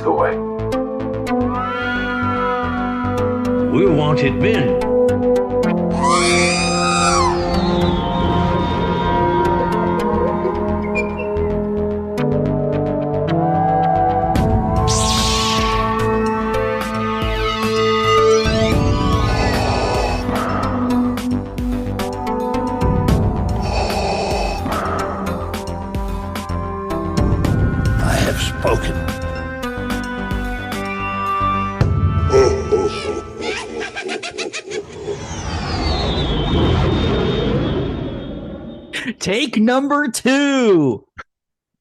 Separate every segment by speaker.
Speaker 1: Castaway.
Speaker 2: We're wanted men. I have spoken.
Speaker 3: Take number 2.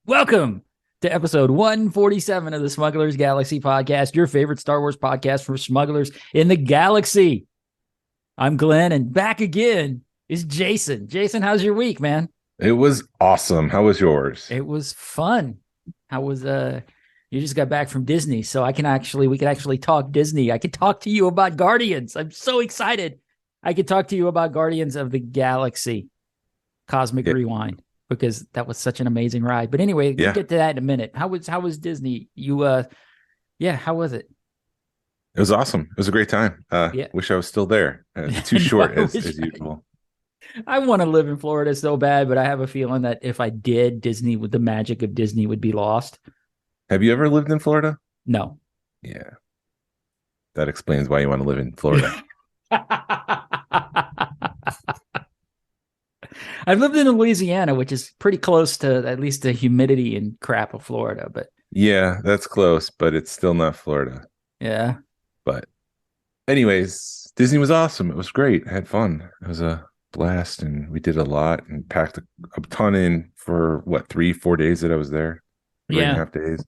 Speaker 3: Welcome to episode 147 of the Smugglers Galaxy podcast, your favorite Star Wars podcast for smugglers in the galaxy. I'm Glenn, and back again is Jason. Jason, how's your week, man?
Speaker 4: It was awesome. How was yours?
Speaker 3: It was fun. How was you just got back from Disney, so we can actually talk Disney. I could talk to you about Guardians. I'm so excited. I could talk to you about Guardians of the Galaxy. Cosmic Rewind, because that was such an amazing ride. But anyway, we'll get to that in a minute. How was Disney? How was it?
Speaker 4: It was awesome. It was a great time. Wish I was still there. Too short as usual.
Speaker 3: I want to live in Florida so bad, but I have a feeling that if I did, Disney, with the magic of Disney, would be lost.
Speaker 4: Have you ever lived in Florida?
Speaker 3: No.
Speaker 4: Yeah. That explains why you want to live in Florida.
Speaker 3: I've lived in Louisiana, which is pretty close to at least the humidity and crap of Florida, but
Speaker 4: yeah, that's close, but it's still not Florida.
Speaker 3: Yeah.
Speaker 4: But anyways, Disney was awesome. It was great. I had fun. It was a blast, and we did a lot and packed a ton in for 3-4 days that I was there. 3.5 days.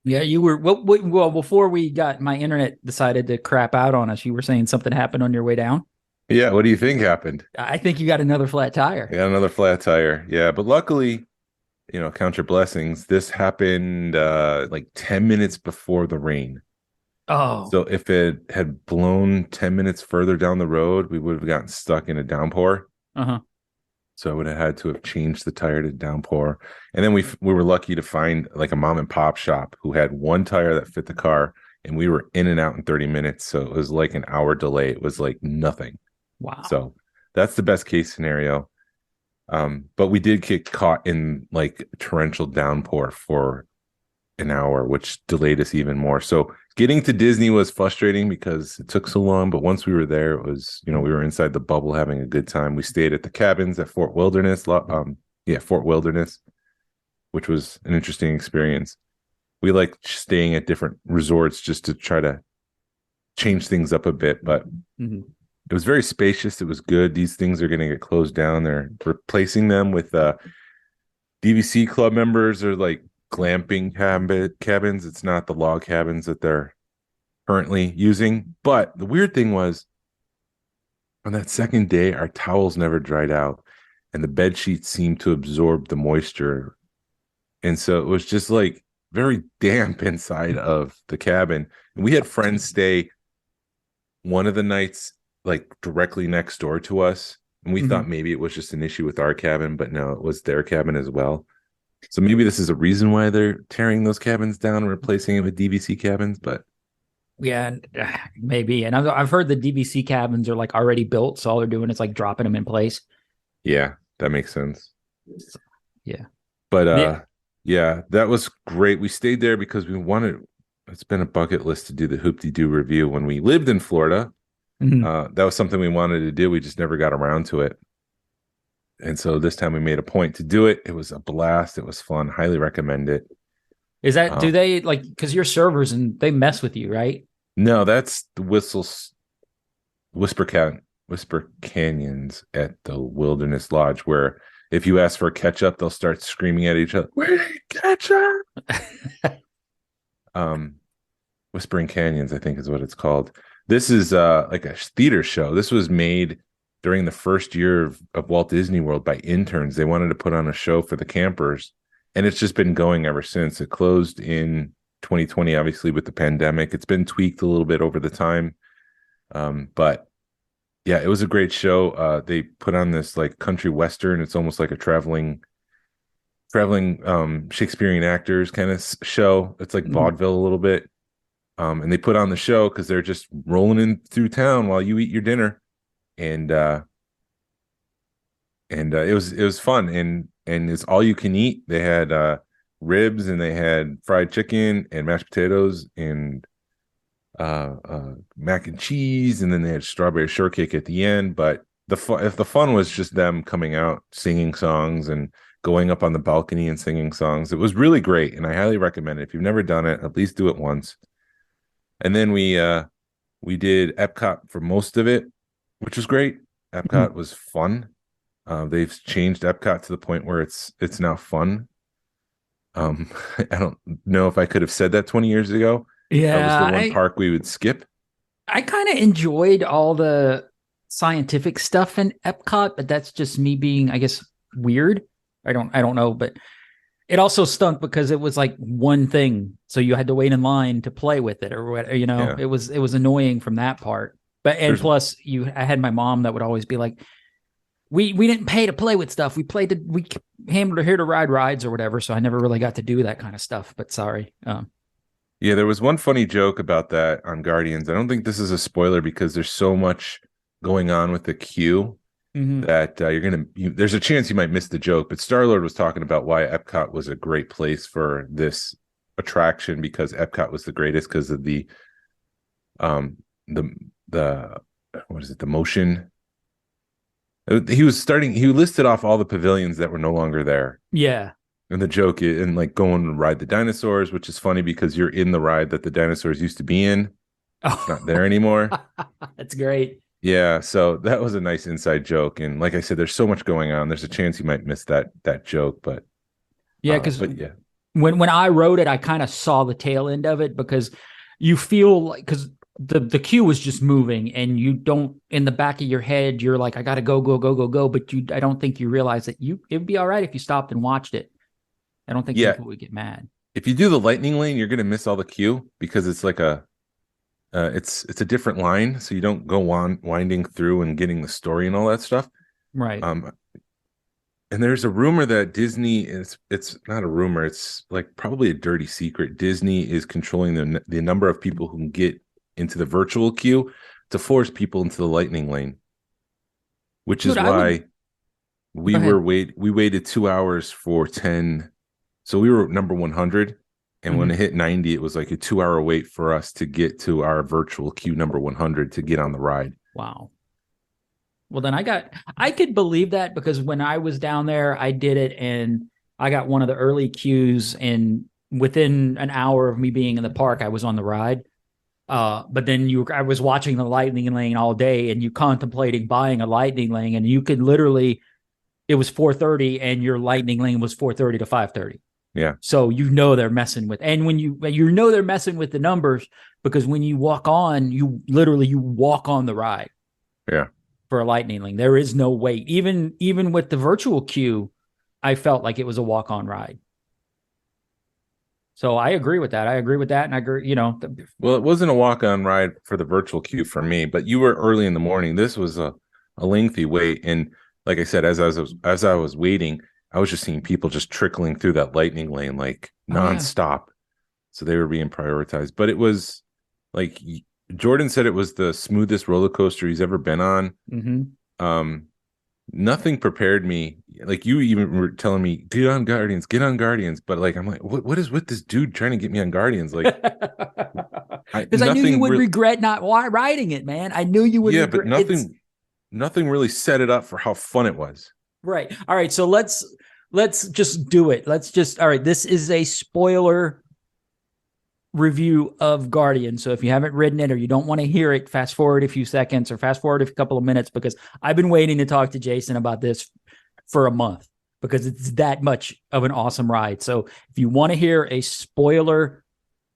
Speaker 3: Yeah, you were well before my internet decided to crap out on us. You were saying something happened on your way down.
Speaker 4: Yeah, what do you think happened?
Speaker 3: I think you got another flat tire.
Speaker 4: Yeah, another flat tire. Yeah, but luckily, count your blessings. This happened like 10 minutes before the rain.
Speaker 3: Oh.
Speaker 4: So if it had blown 10 minutes further down the road, we would have gotten stuck in a downpour.
Speaker 3: Uh-huh.
Speaker 4: So I would have had to have changed the tire to downpour. And then we were lucky to find like a mom and pop shop who had one tire that fit the car, and we were in and out in 30 minutes. So it was like an hour delay. It was like nothing.
Speaker 3: Wow.
Speaker 4: So that's the best case scenario. But we did get caught in like torrential downpour for an hour, which delayed us even more. So getting to Disney was frustrating because it took so long. But once we were there, it was, we were inside the bubble having a good time. We stayed at the cabins at Fort Wilderness. Fort Wilderness, which was an interesting experience. We like staying at different resorts just to try to change things up a bit. But it was very spacious. It was good. These things are going to get closed down. They're replacing them with DVC club members or like glamping cabins. It's not the log cabins that they're currently using. But the weird thing was, on that second day, our towels never dried out, and the bed sheets seemed to absorb the moisture. And so it was just like very damp inside of the cabin. And we had friends stay one of the nights like directly next door to us, and we thought maybe it was just an issue with our cabin, but no, it was their cabin as well. So maybe this is a reason why they're tearing those cabins down and replacing it with DVC cabins. But
Speaker 3: yeah, maybe. And I've heard the DVC cabins are like already built, so all they're doing is like dropping them in place.
Speaker 4: Yeah, that makes sense.
Speaker 3: Yeah,
Speaker 4: but that was great. We stayed there because we wanted. It's been a bucket list to do the Hoop-de-Doo review when we lived in Florida. That was something we wanted to do. We just never got around to it. And so this time we made a point to do it. It was a blast. It was fun. Highly recommend it.
Speaker 3: Is that, do they like, because you're servers and they mess with you, right?
Speaker 4: No, that's the Whisper Canyons at the Wilderness Lodge, where if you ask for ketchup, they'll start screaming at each other. Where's ketchup? Whispering Canyons, I think is what it's called. This is like a theater show. This was made during the first year of Walt Disney World by interns. They wanted to put on a show for the campers, and it's just been going ever since. It closed in 2020, obviously, with the pandemic. It's been tweaked a little bit over the time. But yeah, it was a great show. They put on this like country western. It's almost like a traveling traveling Shakespearean actors kind of show. It's like vaudeville a little bit. And they put on the show because they're just rolling in through town while you eat your dinner. And it was fun, and it's all you can eat. They had ribs, and they had fried chicken and mashed potatoes and mac and cheese, and then they had strawberry shortcake at the end. But if the fun was just them coming out singing songs and going up on the balcony and singing songs, it was really great, and I highly recommend it. If you've never done it, at least do it once. And then we did Epcot for most of it, which was great. Epcot was fun. They've changed Epcot to the point where it's now fun. I don't know if I could have said that 20 years ago.
Speaker 3: Yeah,
Speaker 4: that was the one park we would skip.
Speaker 3: I kind of enjoyed all the scientific stuff in Epcot, but that's just me being, I guess, weird. I don't know, but it also stunk because it was like one thing, so you had to wait in line to play with it, or what, you know. Yeah. It was annoying from that part. But plus, I had my mom that would always be like, we didn't pay to play with stuff. We came here to ride rides or whatever. So I never really got to do that kind of stuff. But sorry.
Speaker 4: Yeah, there was one funny joke about that on Guardians. I don't think this is a spoiler because there's so much going on with the queue that there's a chance you might miss the joke. But Star-Lord was talking about why Epcot was a great place for this attraction, because Epcot was the greatest because of the what is it? The motion. He listed off all the pavilions that were no longer there.
Speaker 3: Yeah.
Speaker 4: And the joke is, and like going and ride the dinosaurs, which is funny because you're in the ride that the dinosaurs used to be in. Oh. It's not there anymore.
Speaker 3: That's great.
Speaker 4: Yeah. So that was a nice inside joke. And like I said, there's so much going on. There's a chance you might miss that joke, but
Speaker 3: yeah, when I wrote it, I kind of saw the tail end of it, because you feel like, because the queue was just moving, and you don't, in the back of your head, you're like, I got to go. But I don't think you realize that it'd be all right if you stopped and watched it. I don't think people would get mad.
Speaker 4: If you do the lightning lane, you're going to miss all the queue, because it's like it's a different line. So you don't go on winding through and getting the story and all that stuff.
Speaker 3: Right.
Speaker 4: And there's a rumor that Disney it's not a rumor. It's like probably a dirty secret. Disney is controlling the number of people who can get into the virtual queue to force people into the lightning lane, which is why we waited 2 hours for 10. So we were number 100, and when it hit 90, it was like a 2-hour wait for us to get to our virtual queue number 100 to get on the ride.
Speaker 3: Wow. Well, then I could believe that, because when I was down there, I did it, and I got one of the early queues, and within an hour of me being in the park, I was on the ride. But then I was watching the lightning lane all day, and you contemplating buying a lightning lane, and you could literally, it was 4:30 and your lightning lane was 4:30 to 5:30.
Speaker 4: Yeah.
Speaker 3: So they're messing with, and when they're messing with the numbers, because when you walk on, you walk on the ride.
Speaker 4: Yeah.
Speaker 3: For a lightning lane, there is no wait. Even with the virtual queue, I felt like it was a walk-on ride. So I agree with that. And I agree,
Speaker 4: Well, it wasn't a walk-on ride for the virtual queue for me, but you were early in the morning. This was a lengthy wait. And like I said, as I was waiting, I was just seeing people just trickling through that lightning lane, like nonstop. So they were being prioritized. But it was like Jordan said, it was the smoothest roller coaster he's ever been on. Mm-hmm. Nothing prepared me. Like, you even were telling me, get on Guardians. But like, I'm like, what is with this dude trying to get me on Guardians? Like,
Speaker 3: because I knew you would regret not riding it, man. I knew you would.
Speaker 4: Yeah, but nothing really set it up for how fun it was.
Speaker 3: Right. All right. So let's just do it. All right. This is a spoiler review of Guardians. So if you haven't ridden it, or you don't want to hear it, fast forward a few seconds, or fast forward a couple of minutes, because I've been waiting to talk to Jason about this for a month, because it's that much of an awesome ride. So if you want to hear a spoiler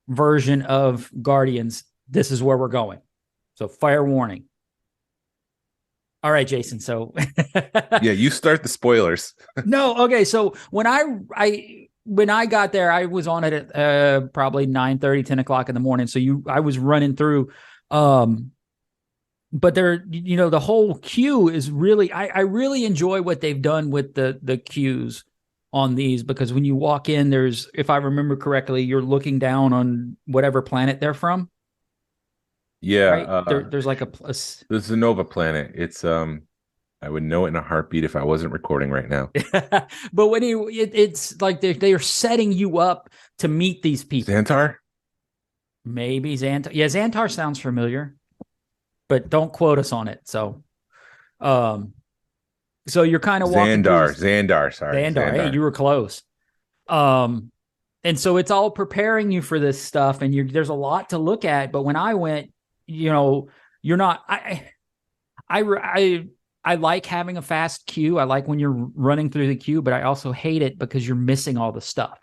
Speaker 3: version of Guardians, this is where we're going. So fire warning. All right, Jason. So
Speaker 4: yeah, you start the spoilers.
Speaker 3: No. Okay. So when I got there, I was on it at probably 9:30, 10 o'clock in the morning. So I was running through, but the whole queue is really, I really enjoy what they've done with the queues on these, because when you walk in, there's, if I remember correctly, you're looking down on whatever planet they're from,
Speaker 4: Yeah,
Speaker 3: right? There's like
Speaker 4: this is a Nova planet. It's I would know it in a heartbeat if I wasn't recording right now.
Speaker 3: but when it's like they are setting you up to meet these people.
Speaker 4: Xantar?
Speaker 3: Maybe Xantar. Yeah, Xantar sounds familiar, but don't quote us on it. So you're kind of walking
Speaker 4: Xandar.
Speaker 3: through
Speaker 4: Xandar, sorry.
Speaker 3: Xandar. Hey, you were close. And so it's all preparing you for this stuff, and there's a lot to look at. But when I went, you're not. I like having a fast queue. I like when you're running through the queue, but I also hate it because you're missing all the stuff.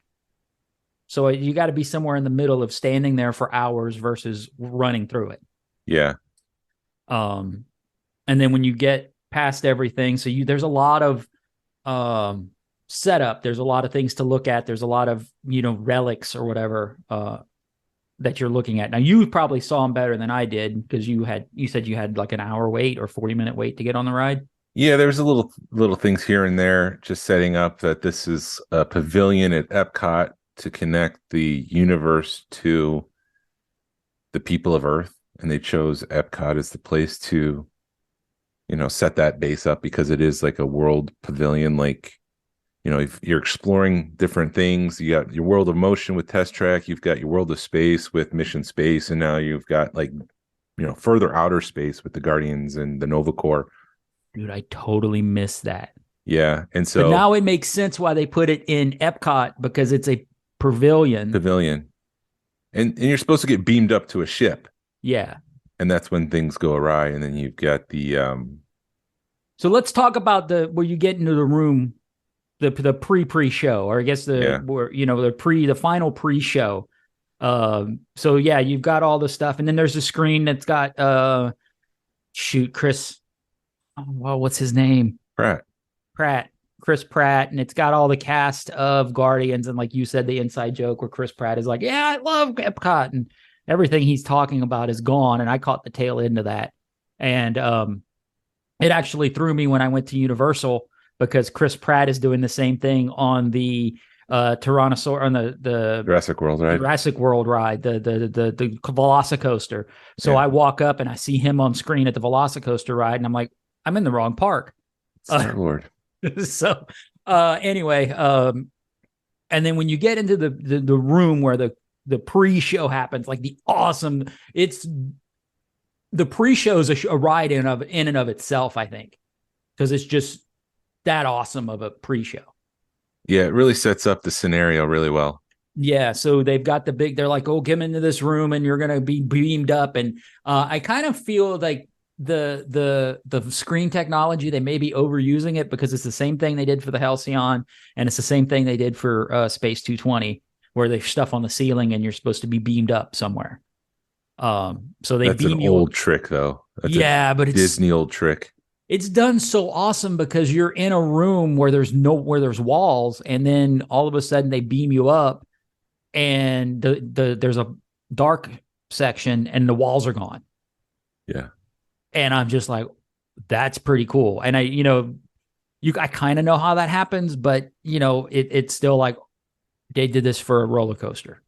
Speaker 3: So you got to be somewhere in the middle of standing there for hours versus running through it.
Speaker 4: Yeah.
Speaker 3: And then when you get past everything, so there's a lot of setup. There's a lot of things to look at. There's a lot of, relics or whatever that you're looking at. Now, you probably saw them better than I did because you said you had like an hour wait or 40-minute wait to get on the ride.
Speaker 4: Yeah, there's a little things here and there, just setting up that this is a pavilion at Epcot to connect the universe to the people of Earth. And they chose Epcot as the place to, set that base up because it is like a world pavilion. Like, if you're exploring different things, you got your world of motion with Test Track, you've got your world of space with Mission Space, and now you've got further outer space with the Guardians and the Nova Corps.
Speaker 3: Dude, I totally missed that.
Speaker 4: Yeah, and so
Speaker 3: but now it makes sense why they put it in Epcot, because it's a pavilion.
Speaker 4: And you're supposed to get beamed up to a ship.
Speaker 3: Yeah.
Speaker 4: And that's when things go awry. And then you've got the
Speaker 3: So let's talk about where you get into the room, the pre-show, or I guess the final pre-show. So yeah, you've got all the stuff, and then there's a screen that's got Chris. Oh, well, what's his name? Chris Pratt, and it's got all the cast of Guardians, and like you said, the inside joke where Chris Pratt is like, "Yeah, I love Epcot," and everything he's talking about is gone, and I caught the tail end of that, and it actually threw me when I went to Universal because Chris Pratt is doing the same thing on the Tyrannosaurus on the
Speaker 4: Jurassic World ride,
Speaker 3: the Velocicoaster. So I walk up and I see him on screen at the Velocicoaster ride, and I'm like, I'm in the wrong park.
Speaker 4: Star-Lord.
Speaker 3: So anyway, and then when you get into the room where the pre-show happens, like the pre-show is a ride in and of itself, I think, because it's just that awesome of a pre-show.
Speaker 4: Yeah, it really sets up the scenario really well.
Speaker 3: Yeah, so they've got they're like, oh, come into this room and you're going to be beamed up. And I kind of feel like the screen technology, they may be overusing it because it's the same thing they did for the Halcyon, and it's the same thing they did for Space 220, where there's stuff on the ceiling and you're supposed to be beamed up somewhere. So that's
Speaker 4: an old trick, though. That's
Speaker 3: but it's
Speaker 4: Disney old trick.
Speaker 3: It's done so awesome because you're in a room where there's walls, and then all of a sudden they beam you up, and there's a dark section and the walls are gone.
Speaker 4: Yeah.
Speaker 3: And I'm just like, that's pretty cool. And I kind of know how that happens, but it's still like they did this for a roller coaster.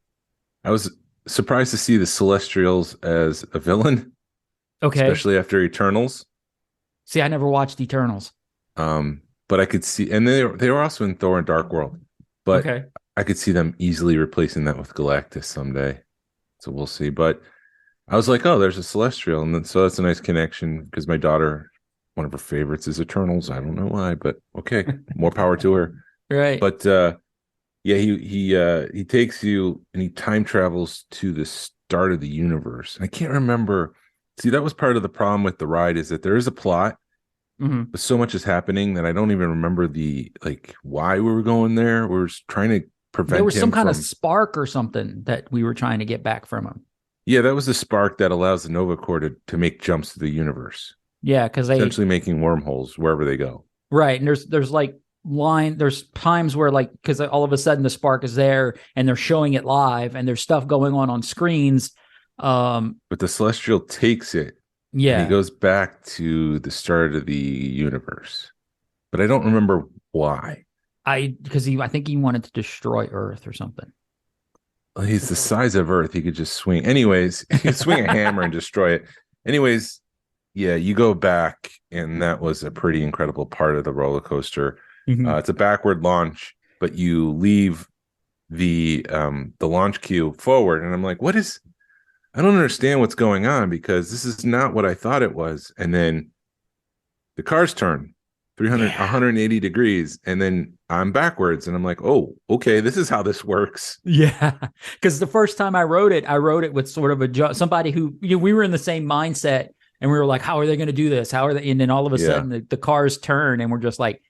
Speaker 4: I was surprised to see the Celestials as a villain.
Speaker 3: Okay.
Speaker 4: Especially after Eternals.
Speaker 3: See, I never watched Eternals.
Speaker 4: But I could see, and they were also in Thor and Dark World. But okay. I could see them easily replacing that with Galactus someday. So we'll see. But I was like, oh, there's a Celestial. And then, so that's a nice connection because my daughter, one of her favorites is Eternals. I don't know why, but okay. More power to her.
Speaker 3: Right.
Speaker 4: But yeah, he takes you and he time travels to the start of the universe. I can't remember. See, that was part of the problem with the ride is that there is a plot, but so much is happening that I don't even remember why we were going there. We were trying to prevent.
Speaker 3: There was some kind of spark or something that we were trying to get back from him.
Speaker 4: Yeah, that was the spark that allows the Nova Corps to make jumps to the universe.
Speaker 3: Yeah, because
Speaker 4: essentially making wormholes wherever they go.
Speaker 3: Right, and there's there's times where because all of a sudden the spark is there and they're showing it live and there's stuff going on screens.
Speaker 4: But the Celestial takes it.
Speaker 3: Yeah,
Speaker 4: and he goes back to the start of the universe, but I don't remember why.
Speaker 3: I think he wanted to destroy Earth or something.
Speaker 4: He's the size of Earth. He could just swing. Anyways, he could swing a hammer and destroy it. Anyways, yeah, you go back, and that was a pretty incredible part of the roller coaster.
Speaker 3: Mhm.
Speaker 4: It's a backward launch, but you leave the launch queue forward, and I'm like, what is? I don't understand what's going on, because this is not what I thought it was. And then the cars turn 180 degrees, and then I'm backwards, and I'm like, oh, okay, this is how this works.
Speaker 3: Yeah, because the first time I wrote it with sort of somebody who, we were in the same mindset, and we were like, how are they going to do this? How are they? And then all of a sudden the cars turn, and we're just like,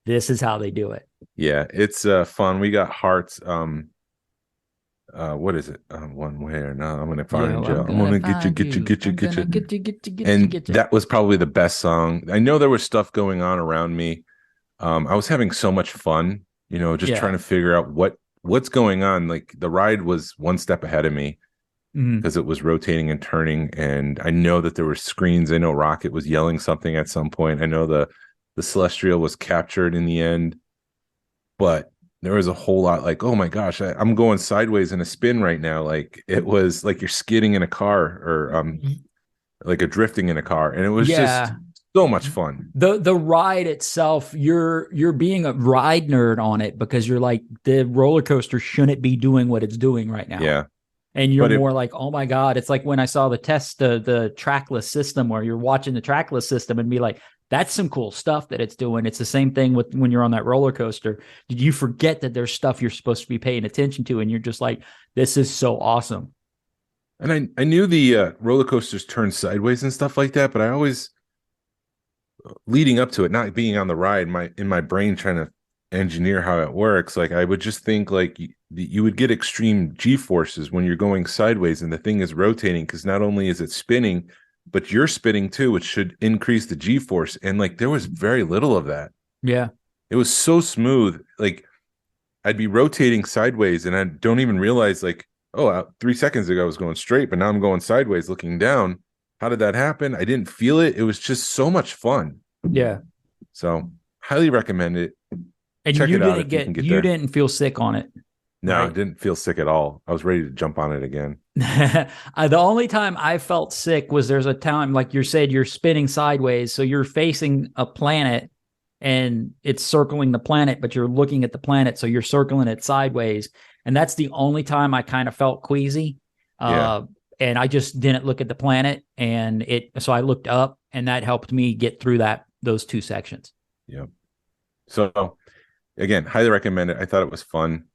Speaker 3: this is how they do it.
Speaker 4: Yeah, it's fun. We got hearts. What is it? One way or another, I'm gonna find you. I'm gonna get you. And that was probably the best song. I know there was stuff going on around me. I was having so much fun, just trying to figure out what's going on. Like, the ride was one step ahead of me because it was rotating and turning, and I know that there were screens. I know Rocket was yelling something at some point. I know the Celestial was captured in the end, but there was a whole lot like, oh my gosh, I'm going sideways in a spin right now. Like, it was like you're skidding in a car, or like a drifting in a car, and it was just so much fun.
Speaker 3: The ride itself, you're being a ride nerd on it, because you're like, the roller coaster shouldn't be doing what it's doing right now.
Speaker 4: Yeah.
Speaker 3: And you're more like, oh my God. It's like when I saw the trackless system, where you're watching the trackless system and be like, that's some cool stuff that it's doing. It's the same thing with when you're on that roller coaster. Did you forget that there's stuff you're supposed to be paying attention to? And you're just like, this is so awesome.
Speaker 4: And I knew the roller coasters turn sideways and stuff like that, but I always, leading up to it, not being on the ride, in my brain trying to engineer how it works, like I would just think like you would get extreme G-forces when you're going sideways and the thing is rotating, because not only is it spinning, but you're spinning too, which should increase the G-force. And like, there was very little of that.
Speaker 3: Yeah.
Speaker 4: It was so smooth. Like, I'd be rotating sideways and I don't even realize, like, oh, 3 seconds ago I was going straight, but now I'm going sideways looking down. How did that happen? I didn't feel it. It was just so much fun.
Speaker 3: Yeah.
Speaker 4: So highly recommend it.
Speaker 3: And
Speaker 4: Check
Speaker 3: you
Speaker 4: it out
Speaker 3: didn't
Speaker 4: if you can get
Speaker 3: you
Speaker 4: there.
Speaker 3: didn't feel sick on it.
Speaker 4: No,
Speaker 3: right?
Speaker 4: I didn't feel sick at all. I was ready to jump on it again.
Speaker 3: The only time I felt sick was, there's a time, like you said, you're spinning sideways. So you're facing a planet and it's circling the planet, but you're looking at the planet. So you're circling it sideways. And that's the only time I kind of felt queasy. And I just didn't look at the planet, so I looked up, and that helped me get through those two sections.
Speaker 4: Yep. So again, highly recommend it. I thought it was fun.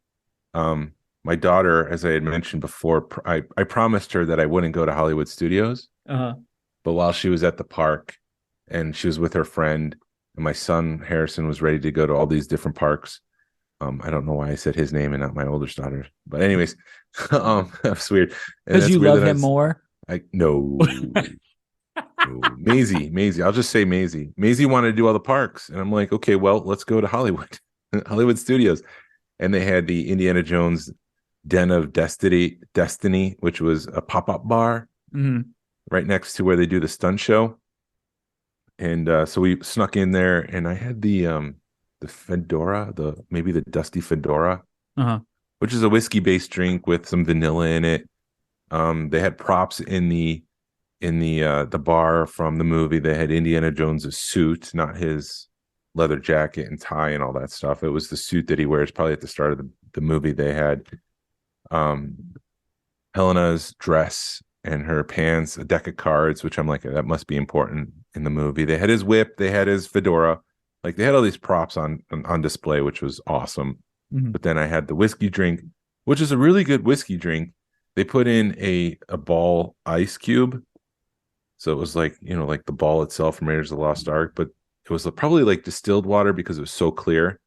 Speaker 4: My daughter, as I had mentioned before, I promised her that I wouldn't go to Hollywood Studios.
Speaker 3: Uh-huh.
Speaker 4: But while she was at the park and she was with her friend, and my son Harrison was ready to go to all these different parks. I don't know why I said his name and not my oldest daughter. But anyways, that's weird.
Speaker 3: Because you love him more?
Speaker 4: No. Maisie. I'll just say Maisie. Maisie wanted to do all the parks. And I'm like, okay, well, let's go to Hollywood Studios. And they had the Indiana Jones Den of Destiny, which was a pop-up bar right next to where they do the stunt show. And so we snuck in there, and I had the fedora, maybe the dusty fedora, which is a whiskey-based drink with some vanilla in it. They had props in the bar from the movie. They had Indiana Jones's suit, not his leather jacket and tie and all that stuff. It was the suit that he wears probably at the start of the movie. They had Helena's dress and her pants, a deck of cards, which I'm like, that must be important in the movie. They had his whip, they had his fedora. Like, they had all these props on display, which was awesome. But then I had the whiskey drink, which is a really good whiskey drink. They put in a ball ice cube. So it was like, like the ball itself from Raiders of the Lost Ark, but it was probably like distilled water because it was so clear.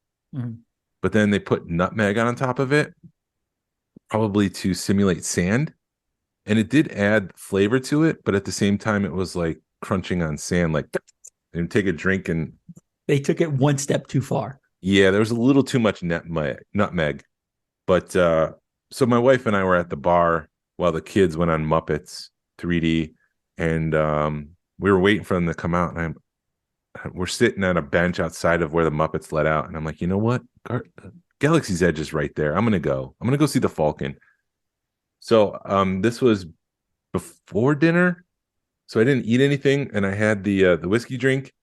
Speaker 4: But then they put nutmeg on top of it, probably to simulate sand. And it did add flavor to it, but at the same time, it was like crunching on sand, like, and take a drink, and
Speaker 3: they took it one step too far. Yeah,
Speaker 4: there was a little too much nutmeg. But so my wife and I were at the bar while the kids went on Muppets 3D, and we were waiting for them to come out. And we're sitting on a bench outside of where the Muppets let out, and I'm like, you know what? Galaxy's Edge is right there. I'm gonna go see the Falcon. So this was before dinner, so I didn't eat anything, and I had the whiskey drink,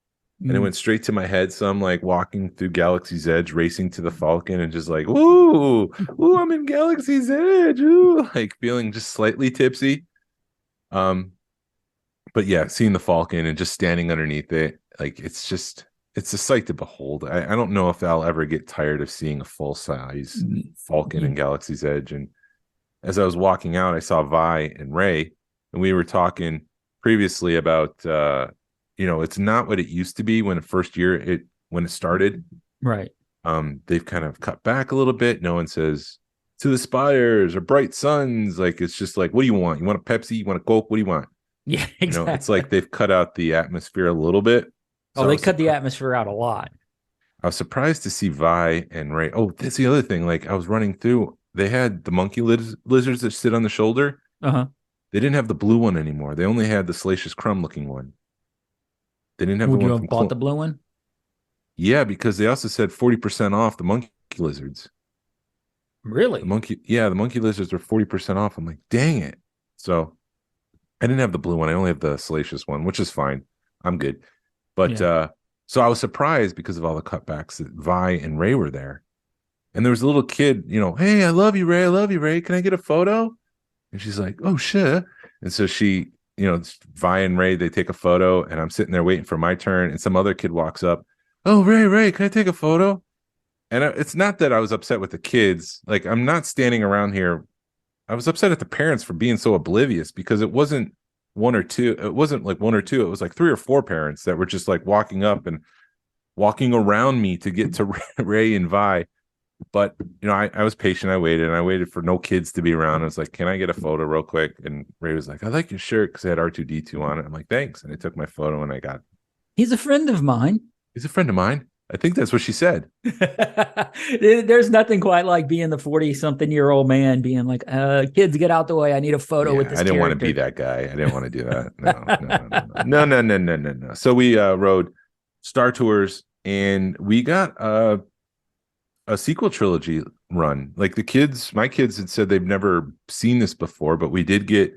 Speaker 4: and it went straight to my head. So I'm like walking through Galaxy's Edge, racing to the Falcon, and just like, ooh, I'm in Galaxy's Edge, ooh, like feeling just slightly tipsy. But yeah, seeing the Falcon and just standing underneath it, like it's a sight to behold. I don't know if I'll ever get tired of seeing a full size Falcon in Galaxy's Edge. And as I was walking out, I saw Vi and Ray, and we were talking previously about it's not what it used to be when it started.
Speaker 3: Right.
Speaker 4: They've kind of cut back a little bit. No one says to the spires or bright suns. Like it's just like, what do you want? You want a Pepsi? You want a Coke? What do you want?
Speaker 3: Yeah, exactly.
Speaker 4: It's like they've cut out the atmosphere a little bit.
Speaker 3: So they cut the atmosphere out a lot.
Speaker 4: I was surprised to see Vi and Ray. Oh, that's the other thing. Like I was running through, they had the monkey lizards that sit on the shoulder.
Speaker 3: Uh-huh.
Speaker 4: They didn't have the blue one anymore. They only had the Salacious Crumb looking one. They didn't have
Speaker 3: Would
Speaker 4: the one
Speaker 3: you
Speaker 4: from
Speaker 3: have bought the blue one?
Speaker 4: Yeah, because they also said 40% off the monkey lizards.
Speaker 3: Really?
Speaker 4: The monkey lizards are 40% off. I'm like, dang it. So I didn't have the blue one. I only have the Salacious one, which is fine. I'm good. But so I was surprised because of all the cutbacks that Vi and Ray were there. And there was a little kid, hey, I love you, Ray. I love you, Ray. Can I get a photo? And she's like, oh, sure. And so she, Vi and Ray, they take a photo, and I'm sitting there waiting for my turn. And some other kid walks up. Oh, Ray, can I take a photo? And it's not that I was upset with the kids. Like, I'm not standing around here. I was upset at the parents for being so oblivious, because it wasn't one or two. It wasn't like one or two. It was like 3 or 4 parents that were just like walking up and walking around me to get to Ray and Vi. But, I was patient. I waited for no kids to be around. I was like, can I get a photo real quick? And Ray was like, I like your shirt, because it had R2-D2 on it. I'm like, thanks. And I took my photo, and
Speaker 3: He's a friend of mine.
Speaker 4: He's a friend of mine. I think that's what she said.
Speaker 3: There's nothing quite like being the 40-something-year-old man being like, kids, get out the way. I need a photo with this
Speaker 4: I didn't want to be that guy. I didn't want to do that. No. So we rode Star Tours, and we got a sequel trilogy run. Like my kids had said they've never seen this before, but we did get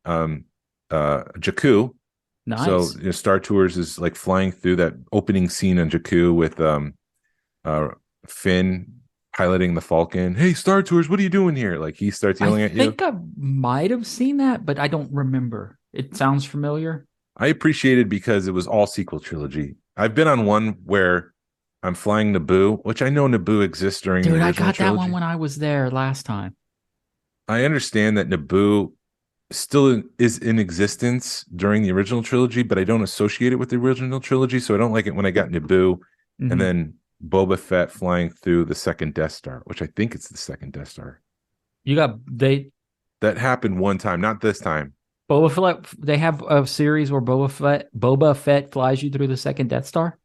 Speaker 4: Jakku.
Speaker 3: Nice.
Speaker 4: So Star Tours is like flying through that opening scene on Jakku with Finn piloting the Falcon. Hey, Star Tours, what are you doing here? Like he starts yelling at you.
Speaker 3: I think I might have seen that, but I don't remember. It sounds familiar.
Speaker 4: I appreciated because it was all sequel trilogy. I've been on one where I'm flying Naboo, which I know Naboo exists during the original trilogy.
Speaker 3: I got that one when I was there last time.
Speaker 4: I understand that Naboo still is in existence during the original trilogy, but I don't associate it with the original trilogy, so I don't like it when I got Naboo and then Boba Fett flying through the second Death Star, which I think it's the second Death Star. That happened one time, not this time.
Speaker 3: Boba Fett, they have a series where Boba Fett flies you through the second Death Star?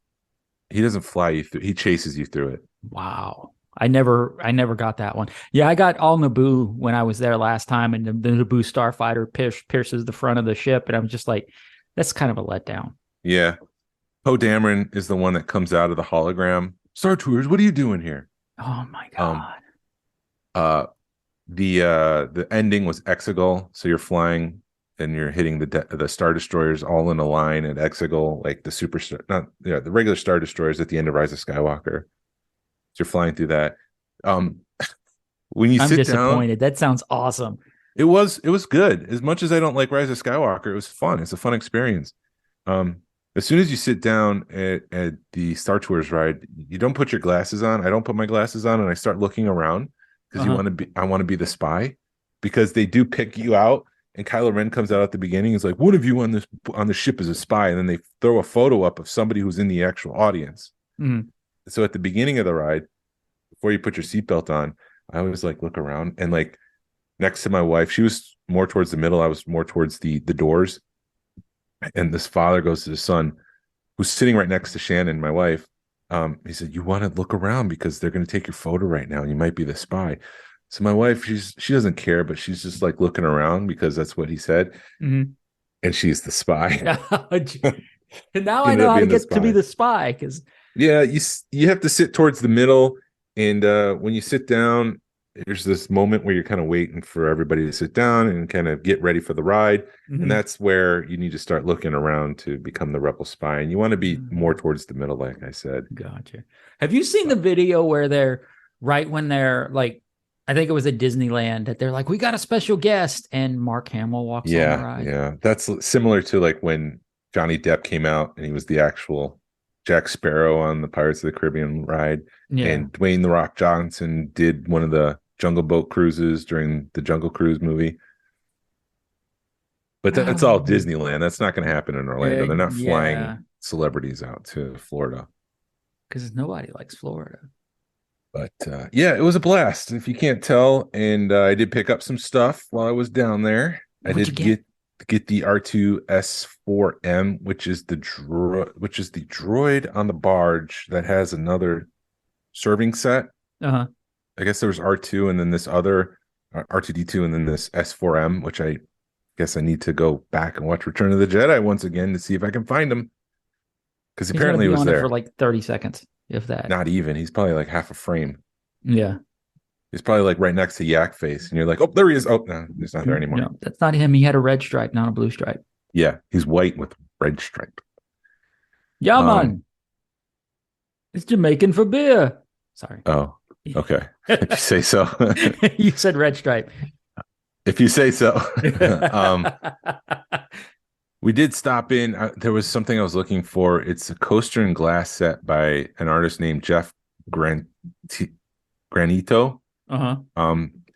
Speaker 4: He doesn't fly you through, he chases you through it.
Speaker 3: Wow. I never got that one. Yeah, I got all Naboo when I was there last time, and the Naboo starfighter pierces the front of the ship, and I'm just like, that's kind of a letdown.
Speaker 4: Yeah. Poe Dameron is the one that comes out of the hologram. Star Tours, what are you doing here?
Speaker 3: Oh my God.
Speaker 4: The ending was Exegol, so you're flying and you're hitting the Star Destroyers all in a line at Exegol, like the regular Star Destroyers at the end of Rise of Skywalker. So you're flying through that. When you
Speaker 3: I'm
Speaker 4: sit
Speaker 3: disappointed.
Speaker 4: down,
Speaker 3: that sounds awesome.
Speaker 4: It was good. As much as I don't like Rise of Skywalker, it was fun. It's a fun experience. As soon as you sit down at the Star Tours ride, you don't put your glasses on. I don't put my glasses on, and I start looking around because I want to be the spy, because they do pick you out. And Kylo Ren comes out at the beginning. He's like, "One of you on the ship is a spy," and then they throw a photo up of somebody who's in the actual audience.
Speaker 3: Mm-hmm.
Speaker 4: So at the beginning of the ride, before you put your seatbelt on, I always like look around, and like next to my wife, she was more towards the middle. I was more towards the doors. And this father goes to the son, who's sitting right next to Shannon, my wife. He said, "You want to look around because they're going to take your photo right now, and you might be the spy." So my wife, she doesn't care, but she's just like looking around because that's what he said.
Speaker 3: Mm-hmm.
Speaker 4: And she's the spy.
Speaker 3: And now I
Speaker 4: Ended
Speaker 3: know
Speaker 4: up
Speaker 3: how to
Speaker 4: being the
Speaker 3: get to be
Speaker 4: spy.
Speaker 3: the spy because
Speaker 4: Yeah, you have to sit towards the middle, and when you sit down, there's this moment where you're kind of waiting for everybody to sit down and kind of get ready for the ride, and that's where you need to start looking around to become the rebel spy, and you want to be more towards the middle, like I said.
Speaker 3: Gotcha. Have you seen the video where they're right when they're like, I think it was at Disneyland that they're like, we got a special guest, and Mark Hamill walks on the ride.
Speaker 4: Yeah, that's similar to like when Johnny Depp came out and he was the actual Jack Sparrow on the Pirates of the Caribbean ride.
Speaker 3: Yeah.
Speaker 4: And Dwayne The Rock Johnson did one of the Jungle Boat cruises during the Jungle Cruise movie. But that's all Disneyland. That's not going to happen in Orlando. They're not flying celebrities out to Florida.
Speaker 3: Because nobody likes Florida.
Speaker 4: But yeah, it was a blast, if you can't tell. And I did pick up some stuff while I was down there.
Speaker 3: What'd
Speaker 4: I did get the R2S4M, which is the droid on the barge that has another serving set.
Speaker 3: Uh-huh.
Speaker 4: I guess there was R2 and then this other R2D2 and then this S4M, which I guess I need to go back and watch Return of the Jedi once again to see if I can find him. Because apparently he was there
Speaker 3: for like 30 seconds, if that.
Speaker 4: Not even. He's probably like half a frame.
Speaker 3: Yeah.
Speaker 4: He's probably like right next to Yak Face. And you're like, oh, there he is. Oh, no, he's not there anymore.
Speaker 3: No, that's not him. He had a red stripe, not a blue stripe.
Speaker 4: Yeah, he's white with red stripe.
Speaker 3: Yeah, man. It's Jamaican for beer. Sorry.
Speaker 4: Oh, okay. If you say so.
Speaker 3: You said red stripe.
Speaker 4: If you say so. We did stop in. There was something I was looking for. It's a coaster and glass set by an artist named Jeff Granito.
Speaker 3: Uh-huh.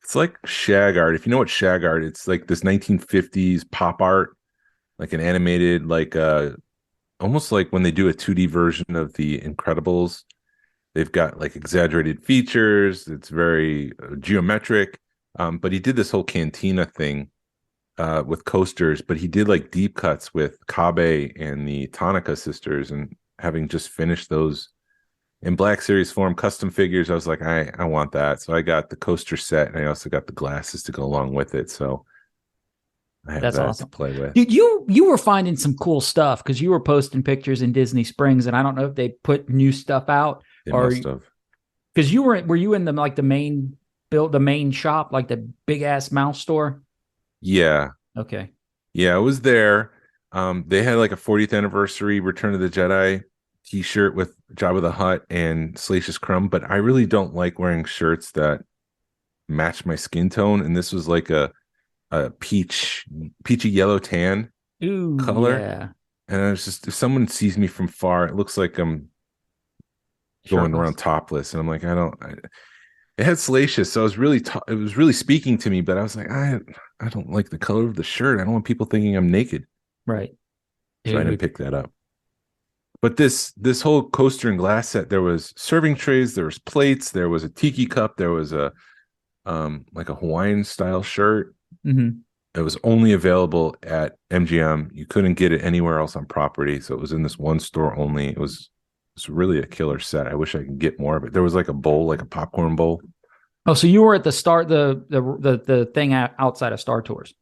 Speaker 4: It's like shag art. If you know what shag art, it's like this 1950s pop art, like an animated, like almost like when they do a 2D version of The Incredibles. They've got like exaggerated features. It's very geometric. But he did this whole cantina thing with coasters, but he did like deep cuts with Kabe and the Tanaka sisters, and having just finished those in Black Series form, custom figures, I was like, I want that. So I got the coaster set, and I also got the glasses to go along with it. So I have
Speaker 3: That's
Speaker 4: that
Speaker 3: awesome
Speaker 4: to play with.
Speaker 3: Dude, you were finding some cool stuff because you were posting pictures in Disney Springs, and I don't know if they put new stuff out
Speaker 4: Must have.
Speaker 3: Because were you in the main shop, like the big ass mouse store?
Speaker 4: Yeah.
Speaker 3: Okay.
Speaker 4: Yeah, I was there. They had like a 40th anniversary Return of the Jedi t-shirt with Jabba the Hutt and Salacious Crumb, but I really don't like wearing shirts that match my skin tone. And this was like a peachy yellow tan color. Yeah. And I was just, if someone sees me from far, it looks like I'm going around topless. And I'm like, it had Salacious, so it was really speaking to me, but I was like, I don't like the color of the shirt. I don't want people thinking I'm naked.
Speaker 3: Right.
Speaker 4: So I didn't pick that up. But this whole coaster and glass set, there was serving trays, there was plates, there was a tiki cup, there was a like a Hawaiian style shirt.
Speaker 3: Mm-hmm.
Speaker 4: It was only available at MGM. You couldn't get it anywhere else on property, so it was in this one store only. It's really a killer set. I wish I could get more of it. There was like a bowl, like a popcorn bowl.
Speaker 3: Oh, so you were at the thing outside of Star Tours,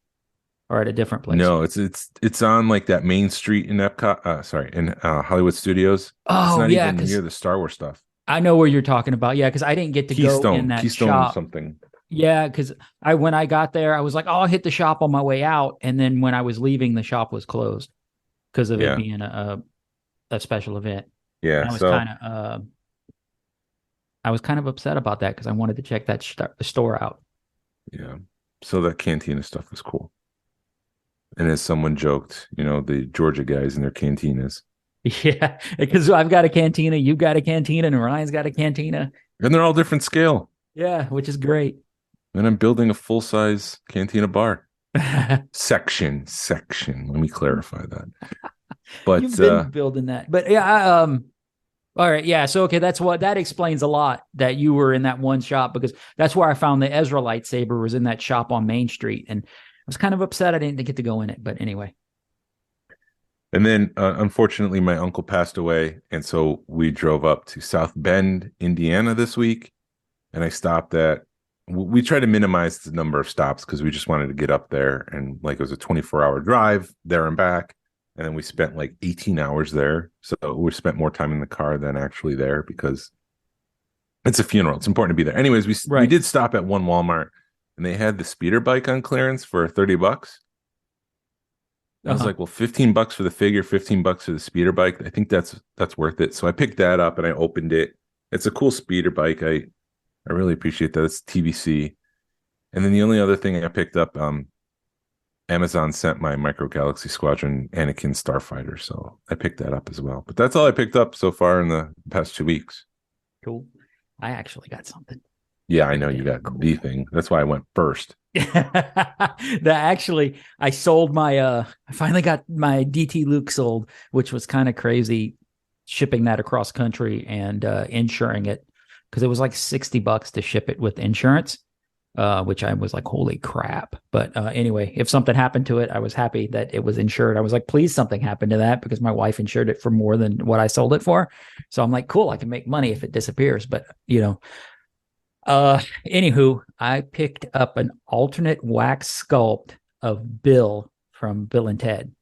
Speaker 3: or at a different place?
Speaker 4: No, it's on like that main street in Epcot. In Hollywood Studios.
Speaker 3: Oh,
Speaker 4: it's not
Speaker 3: yeah,
Speaker 4: even near the Star Wars stuff.
Speaker 3: I know where you're talking about. Yeah, because I didn't get to go in that shop.
Speaker 4: Something.
Speaker 3: Yeah, because when I got there, I was like, oh, I'll hit the shop on my way out, and then when I was leaving, the shop was closed because of it being a special event.
Speaker 4: Yeah,
Speaker 3: and I was kind of upset about that because I wanted to check that store out.
Speaker 4: Yeah, so that cantina stuff was cool. And as someone joked, the Georgia guys in their cantinas.
Speaker 3: Yeah, because I've got a cantina, you've got a cantina, and Ryan's got a cantina.
Speaker 4: And they're all different scale.
Speaker 3: Yeah, which is great.
Speaker 4: And I'm building a full-size cantina bar. Section. Let me clarify that. But
Speaker 3: you've been building that. But yeah, all right, yeah. So okay, that explains a lot that you were in that one shop, because that's where I found the Ezra lightsaber, was in that shop on Main Street, and I was kind of upset I didn't get to go in it. But anyway.
Speaker 4: And then unfortunately my uncle passed away, and so we drove up to South Bend, Indiana this week, and I stopped at. We tried to minimize the number of stops because we just wanted to get up there, and like it was a 24-hour drive there and back. And then we spent like 18 hours there. So we spent more time in the car than actually there because it's a funeral. It's important to be there. Anyways, we
Speaker 3: Right.
Speaker 4: did stop at one Walmart and they had the speeder bike on clearance for $30. I was like, well, $15 for the figure, $15 for the speeder bike. I think that's worth it. So I picked that up and I opened it. It's a cool speeder bike. I really appreciate that. It's TBC. And then the only other thing I picked up, Amazon sent my Micro Galaxy Squadron Anakin Starfighter, so I picked that up as well. But that's all I picked up so far in the past 2 weeks.
Speaker 3: Cool. I actually got something.
Speaker 4: Yeah, I know you got the thing. That's why I went first.
Speaker 3: I sold my I finally got my DT Luke sold, which was kind of crazy shipping that across country and insuring it because it was like $60 to ship it with insurance. Which I was like, holy crap. But anyway, if something happened to it, I was happy that it was insured. I was like, please something happened to that because my wife insured it for more than what I sold it for. So I'm like, cool, I can make money if it disappears. But, anywho, I picked up an alternate wax sculpt of Bill from Bill and Ted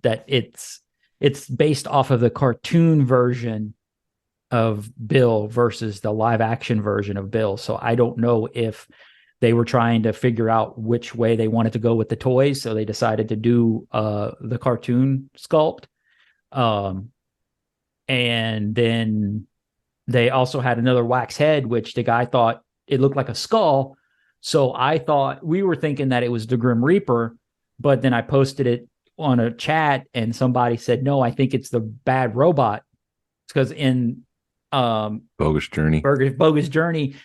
Speaker 3: that it's based off of the cartoon version of Bill versus the live action version of Bill. So I don't know if they were trying to figure out which way they wanted to go with the toys. So they decided to do the cartoon sculpt. And then they also had another wax head, which the guy thought it looked like a skull. So we were thinking that it was the Grim Reaper, but then I posted it on a chat and somebody said, no, I think it's the bad robot. It's because in
Speaker 4: Bogus Journey,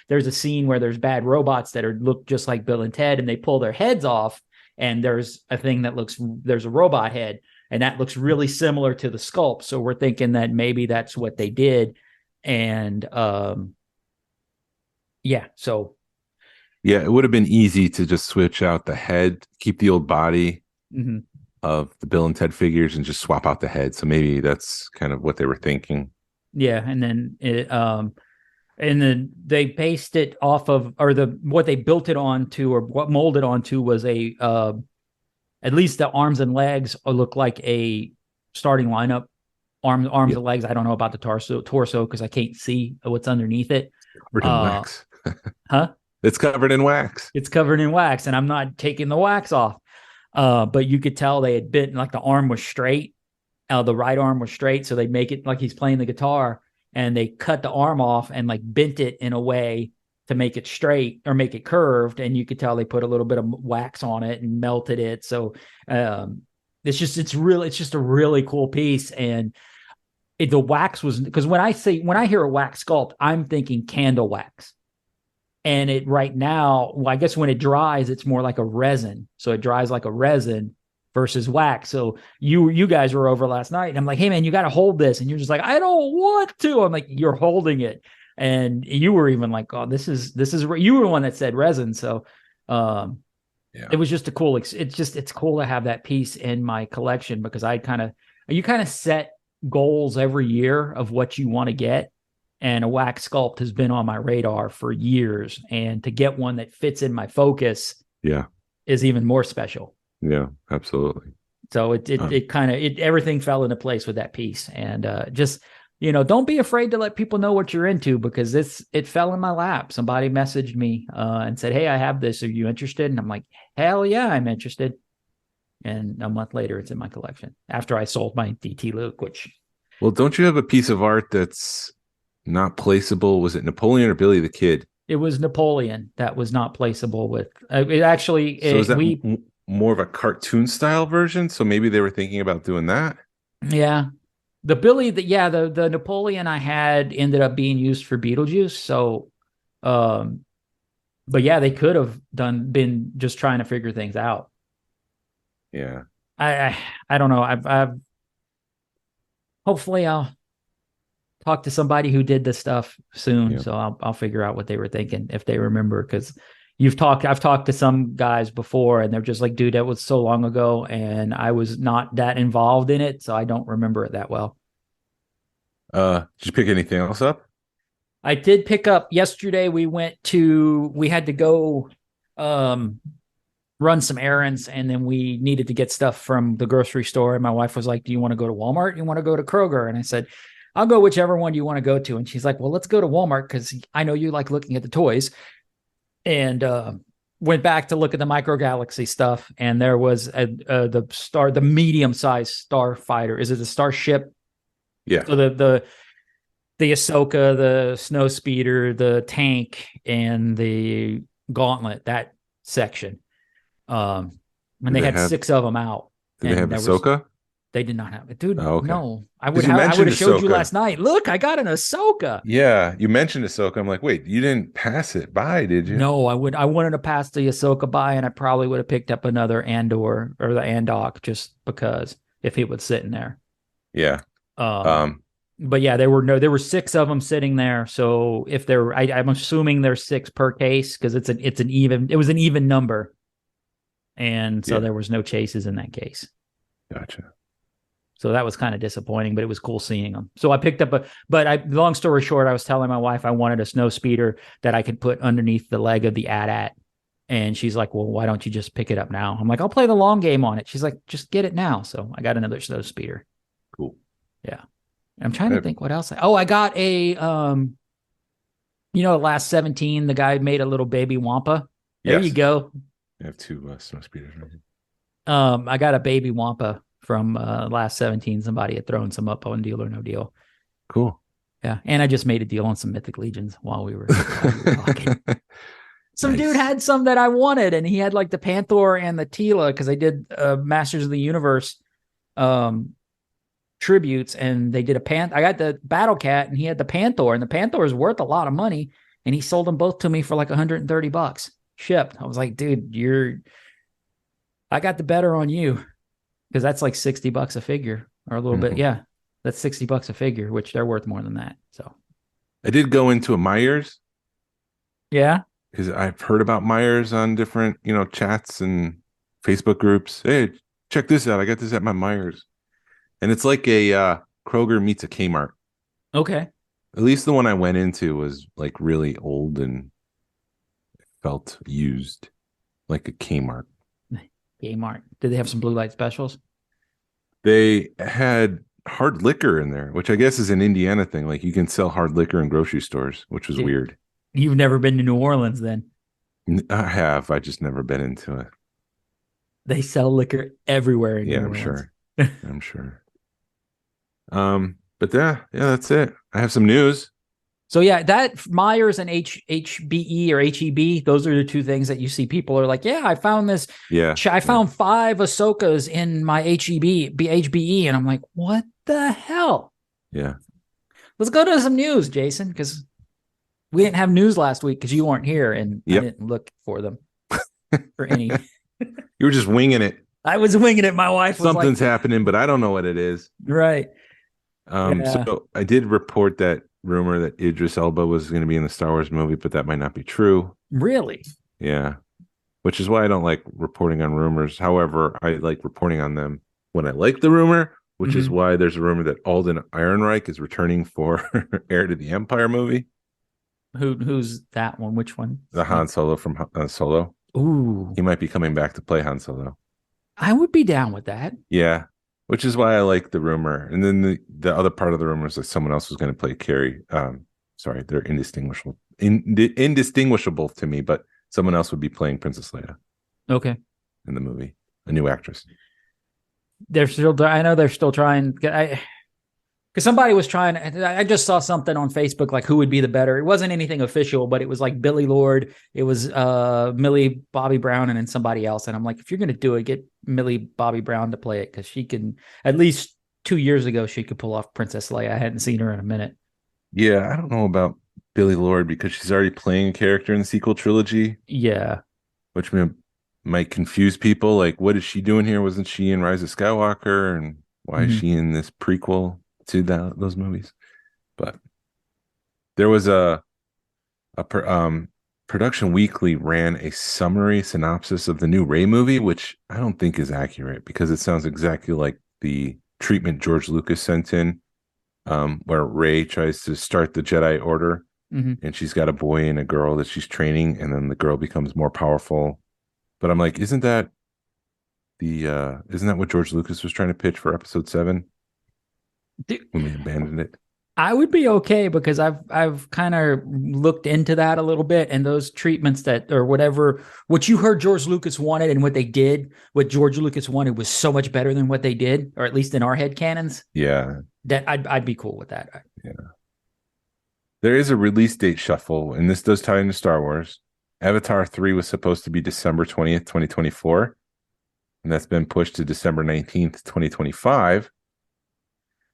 Speaker 3: there's a scene where there's bad robots that look just like Bill and Ted, and they pull their heads off, and there's a robot head, and that looks really similar to the sculpt. So we're thinking that maybe that's what they did. And
Speaker 4: it would have been easy to just switch out the head, keep the old body of the Bill and Ted figures, and just swap out the head. So maybe that's kind of what they were thinking.
Speaker 3: Yeah, and then they based it off of, what they built it onto, or what molded onto was at least the arms and legs look like a starting lineup. Arms and legs. I don't know about the torso because I can't see what's underneath it.
Speaker 4: Covered in wax.
Speaker 3: Huh?
Speaker 4: It's covered in wax.
Speaker 3: It's covered in wax, and I'm not taking the wax off. But you could tell they had bent, like the arm was straight. The right arm was straight, so they make it like he's playing the guitar, and they cut the arm off and like bent it in a way to make it straight or make it curved. And you could tell they put a little bit of wax on it and melted it. So it's just a really cool piece. And the wax was, because when I hear a wax sculpt, I'm thinking candle wax. And it right now, well, I guess when it dries, it's more like a resin. So it dries like a resin versus wax. So you guys were over last night, and I'm like, hey man, you got to hold this, and you're just like, I don't want to. I'm like, you're holding it, and you were even like, oh, this is you were the one that said resin. So it was just a cool. It's cool to have that piece in my collection because you kind of set goals every year of what you want to get. And a wax sculpt has been on my radar for years, and to get one that fits in my focus is even more special.
Speaker 4: Yeah, absolutely.
Speaker 3: So everything fell into place with that piece. And just, don't be afraid to let people know what you're into, because it fell in my lap. Somebody messaged me and said, hey, I have this. Are you interested? And I'm like, hell yeah, I'm interested. And a month later, it's in my collection after I sold my DT Luke,
Speaker 4: Well, don't you have a piece of art that's not placeable? Was it Napoleon or Billy the Kid?
Speaker 3: It was Napoleon that was not placeable with it. Actually,
Speaker 4: is that more of a cartoon style version? So maybe they were thinking about doing that.
Speaker 3: Yeah. The Napoleon I had ended up being used for Beetlejuice. So, but yeah, they could have been just trying to figure things out.
Speaker 4: Yeah.
Speaker 3: I don't know. I've hopefully I'll talk to somebody who did this stuff soon. Yeah. So I'll figure out what they were thinking, if they remember, because I've talked to some guys before, and they're just like, dude, that was so long ago, and I was not that involved in it, so I don't remember it that well.
Speaker 4: Did you pick anything else up?
Speaker 3: I did pick up yesterday. We had to go run some errands, and then we needed to get stuff from the grocery store. And my wife was like, do you want to go to Walmart? You want to go to Kroger? And I said, I'll go whichever one you want to go to. And she's like, well, let's go to Walmart because I know you like looking at the toys. And went back to look at the Micro Galaxy stuff, and there was the medium-sized starfighter. Is it a starship?
Speaker 4: Yeah.
Speaker 3: So the Ahsoka, the snow speeder, the tank, and the gauntlet, that section. And they had 6 of them out.
Speaker 4: Did they have Ahsoka?
Speaker 3: They did not have it, dude.
Speaker 4: Oh, okay.
Speaker 3: No, I would have showed you last night. Look, I got an Ahsoka.
Speaker 4: Yeah, you mentioned Ahsoka. I'm like, wait, you didn't pass it by, did you?
Speaker 3: No, I wanted to pass the Ahsoka by, and I probably would have picked up another Andor or the Andok just because if he was sitting there.
Speaker 4: Yeah.
Speaker 3: But yeah, there were 6 of them sitting there. So if I'm assuming there's 6 per case because it was an even number, and so there was no chases in that case.
Speaker 4: Gotcha.
Speaker 3: So that was kind of disappointing, but it was cool seeing them. So I picked up long story short, I was telling my wife I wanted a snow speeder that I could put underneath the leg of the AT-AT. And she's like, well, why don't you just pick it up now? I'm like, I'll play the long game on it. She's like, just get it now. So I got another snow speeder.
Speaker 4: Cool.
Speaker 3: Yeah. I'm trying to think what else. I got a, the last 17, the guy made a little baby Wampa. There you go.
Speaker 4: I have 2 snow speeders right here.
Speaker 3: I got a baby Wampa from last 17. Somebody had thrown some up on Deal or No Deal.
Speaker 4: Cool.
Speaker 3: Yeah. And I just made a deal on some Mythic Legions while we were talking. Some dude had some that I wanted, and he had like the Panther and the Tila because they did Masters of the Universe tributes, and they did I got the Battle Cat, and he had the Panther, and the Panther is worth a lot of money, and he sold them both to me for like $130 shipped. I was like, dude, I got the better on you. Because that's like $60 a figure or a little bit. Yeah, that's $60 a figure, which they're worth more than that. So
Speaker 4: I did go into a Myers.
Speaker 3: Yeah.
Speaker 4: Because I've heard about Myers on different, chats and Facebook groups. Hey, check this out. I got this at my Myers. And it's like a Kroger meets a Kmart.
Speaker 3: Okay.
Speaker 4: At least the one I went into was like really old and felt used like a Kmart.
Speaker 3: Kmart. Did they have some blue light specials?
Speaker 4: They had hard liquor in there, which I guess is an Indiana thing. Like you can sell hard liquor in grocery stores, which was weird.
Speaker 3: You've never been to New Orleans then?
Speaker 4: I have. I just never been into it.
Speaker 3: They sell liquor everywhere in New Orleans.
Speaker 4: Sure. I'm sure. But yeah, that's it. I have some news.
Speaker 3: So yeah, that Myers and HBE or HEB, those are the 2 things that you see people are like, yeah, I found this.
Speaker 4: Yeah.
Speaker 3: I found 5 Ahsokas in my HBE. And I'm like, what the hell?
Speaker 4: Yeah.
Speaker 3: Let's go to some news, Jason, because we didn't have news last week because you weren't here and I didn't look for them for any.
Speaker 4: You were just winging it.
Speaker 3: I was winging it. My wife was
Speaker 4: Something's happening, but I don't know what it is.
Speaker 3: Right.
Speaker 4: So I did report that rumor that Idris Elba was going to be in the Star Wars movie, but that might not be true.
Speaker 3: Really?
Speaker 4: Yeah. Which is why I don't like reporting on rumors. However, I like reporting on them when I like the rumor, which is why there's a rumor that Alden Ehrenreich is returning for Heir to the Empire movie.
Speaker 3: Who's that one? Which one?
Speaker 4: The Han Solo from Solo.
Speaker 3: Ooh.
Speaker 4: He might be coming back to play Han Solo.
Speaker 3: I would be down with that.
Speaker 4: Yeah. Which is why I like the rumor. And then the other part of the rumor is that someone else was going to play Carrie. Sorry, they're indistinguishable to me, but someone else would be playing Princess Leia.
Speaker 3: Okay.
Speaker 4: In the movie. A new actress.
Speaker 3: I know they're still trying. Because somebody was trying. I just saw something on Facebook like who would be the better. It wasn't anything official, but it was like Billy Lord. It was Millie Bobby Brown and then somebody else. And I'm like, if you're going to do it, get Millie Bobby Brown to play it because she can. At least 2 years ago, she could pull off Princess Leia. I hadn't seen her in a minute.
Speaker 4: Yeah, I don't know about Billy Lord because she's already playing a character in the sequel trilogy.
Speaker 3: Yeah,
Speaker 4: which might confuse people. Like, what is she doing here? Wasn't she in Rise of Skywalker? And why is she in this prequel to those movies? But there was Production Weekly ran a summary synopsis of the new Rey movie, which I don't think is accurate because it sounds exactly like the treatment George Lucas sent in, where Rey tries to start the Jedi Order, and she's got a boy and a girl that she's training, and then the girl becomes more powerful. But I'm like, isn't that what George Lucas was trying to pitch for episode 7 when they abandoned it?
Speaker 3: I would be okay because I've kind of looked into that a little bit, and those treatments that or whatever what you heard George Lucas wanted and what they did, what George Lucas wanted was so much better than what they did, or at least in our head canons.
Speaker 4: Yeah,
Speaker 3: that I'd be cool with that.
Speaker 4: Yeah, there is a release date shuffle, and this does tie into Star Wars. Avatar 3 was supposed to be December 20th, 2024, and that's been pushed to December 19th, 2025.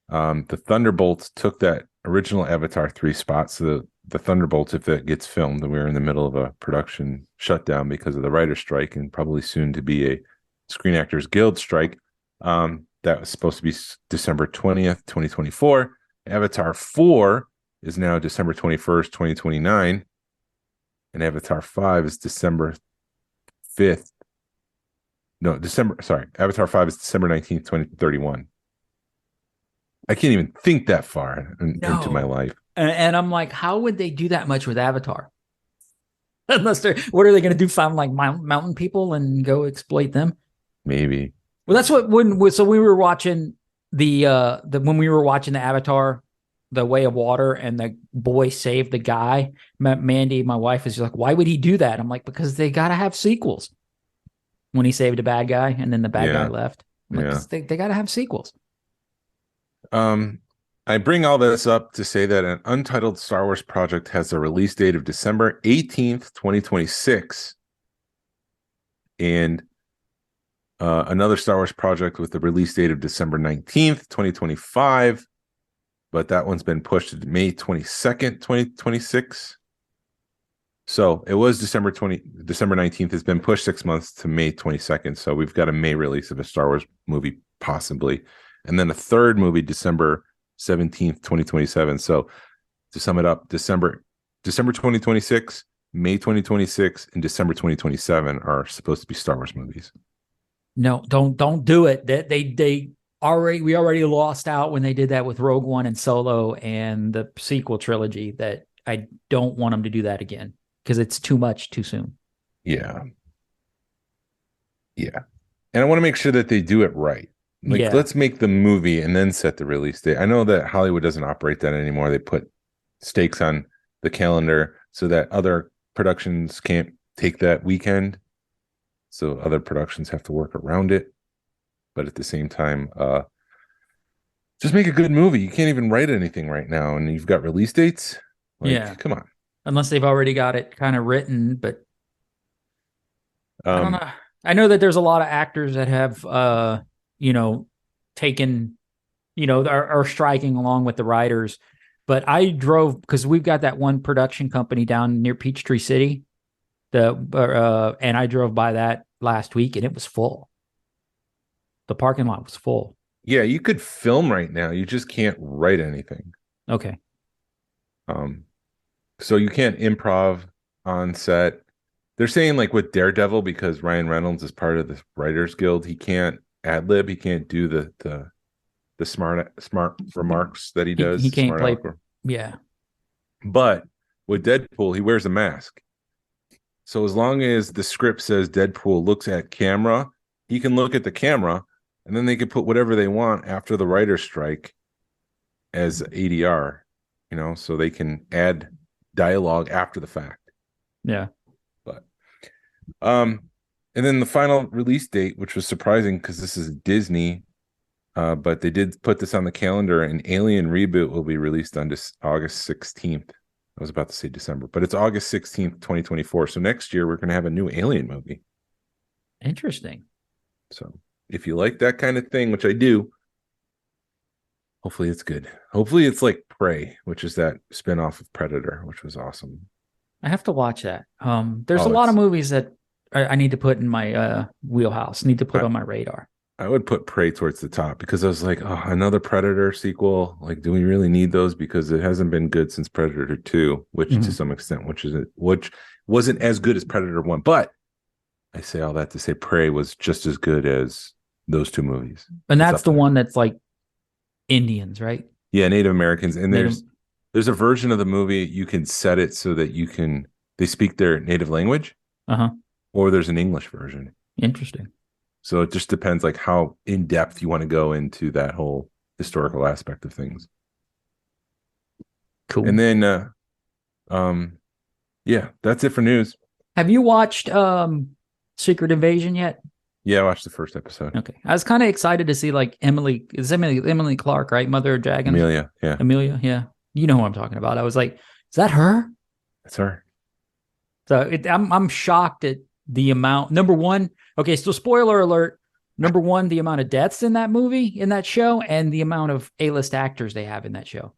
Speaker 4: The Thunderbolts took that original Avatar 3 spot. So the Thunderbolts, if that gets filmed, and we're in the middle of a production shutdown because of the writer's strike and probably soon to be a Screen Actors Guild strike, that was supposed to be December 20th, 2024. Avatar 4 is now December 21st, 2029. And Avatar 5 is December 5th. No, Avatar 5 is December 19th, 2031. I can't even think that far into my life.
Speaker 3: And I'm like, how would they do that much with Avatar? Unless what are they going to do? Find like mountain people and go exploit them? Maybe. Well, that's what so we were watching when we were watching the Avatar, The Way of Water, and the boy saved the guy. Mandy, my wife, is like, why would he do that? I'm like, because they got to have sequels. When he saved a bad guy and then the bad guy left, like, they got to have sequels.
Speaker 4: I bring all this up to say that an untitled Star Wars project has a release date of December 18th, 2026. And another Star Wars project with the release date of December 19th, 2025. But that one's been pushed to May 22nd, 2026. So it was December 19th. It's been pushed 6 months to May 22nd. So we've got a May release of a Star Wars movie, possibly. And then a third movie, December 17th, 2027. So to sum it up, December 2026, May 2026, and December 2027 are supposed to be Star Wars movies.
Speaker 3: No, don't do it. We already lost out when they did that with Rogue One and Solo and the sequel trilogy. That I don't want them to do that again because it's too much too soon.
Speaker 4: Yeah. And I want to make sure that they do it right. Let's make the movie and then set the release date. I know that Hollywood doesn't operate that anymore. They put stakes on the calendar so that other productions can't take that weekend. So other productions have to work around it. But at the same time, just make a good movie. You can't even write anything right now, and you've got release dates. Come on.
Speaker 3: Unless they've already got it kind of written, but I don't know. I know that there's a lot of actors that have, taken, are striking along with the writers. But I drove because we've got that one production company down near Peachtree City, and I drove by that last week, and it was full. The parking lot was full.
Speaker 4: Yeah, you could film right now. You just can't write anything.
Speaker 3: Okay.
Speaker 4: So you can't improv on set. They're saying like with Daredevil, because Ryan Reynolds is part of the Writers Guild, he can't ad lib. He can't do the smart remarks that he does.
Speaker 3: He can't play.
Speaker 4: Awkward.
Speaker 3: Yeah.
Speaker 4: But with Deadpool, he wears a mask. So as long as the script says Deadpool looks at camera, he can look at the camera, and then they could put whatever they want after the writer's strike as ADR, so they can add dialogue after the fact.
Speaker 3: Yeah.
Speaker 4: But, and then the final release date, which was surprising because this is Disney, but they did put this on the calendar. An Alien reboot will be released on August 16th. I was about to say December, but it's August 16th, 2024. So next year we're going to have a new Alien movie.
Speaker 3: Interesting.
Speaker 4: So if you like that kind of thing, which I do, hopefully it's good. Hopefully it's like Prey, which is that spinoff of Predator, which was awesome.
Speaker 3: I have to watch that. There's a lot of movies that I need to put in my wheelhouse, need to put on my radar.
Speaker 4: I would put Prey towards the top because I was like, oh, another Predator sequel. Like, do we really need those? Because it hasn't been good since Predator 2, which to some extent, which wasn't as good as Predator 1. But I say all that to say Prey was just as good as those two movies.
Speaker 3: And that's the one that's like Indians, right?
Speaker 4: Yeah, Native Americans. And there's a version of the movie you can set it so that they speak their native language.
Speaker 3: Uh-huh.
Speaker 4: or there's an English version.
Speaker 3: Interesting.
Speaker 4: So it just depends like how in depth you want to go into that whole historical aspect of things.
Speaker 3: Cool.
Speaker 4: And then yeah, that's it for news.
Speaker 3: Have you watched Secret Invasion yet?
Speaker 4: Yeah, I watched the first episode.
Speaker 3: Okay. I was kind of excited to see like Emily Clark, right? Mother of Dragons. Amelia, yeah. You know who I'm talking about. I was like, is that her?
Speaker 4: That's her.
Speaker 3: So I'm shocked at the amount. Number one, okay, so spoiler alert. Number one, the amount of deaths in that movie, in that show, and the amount of A-list actors they have in that show.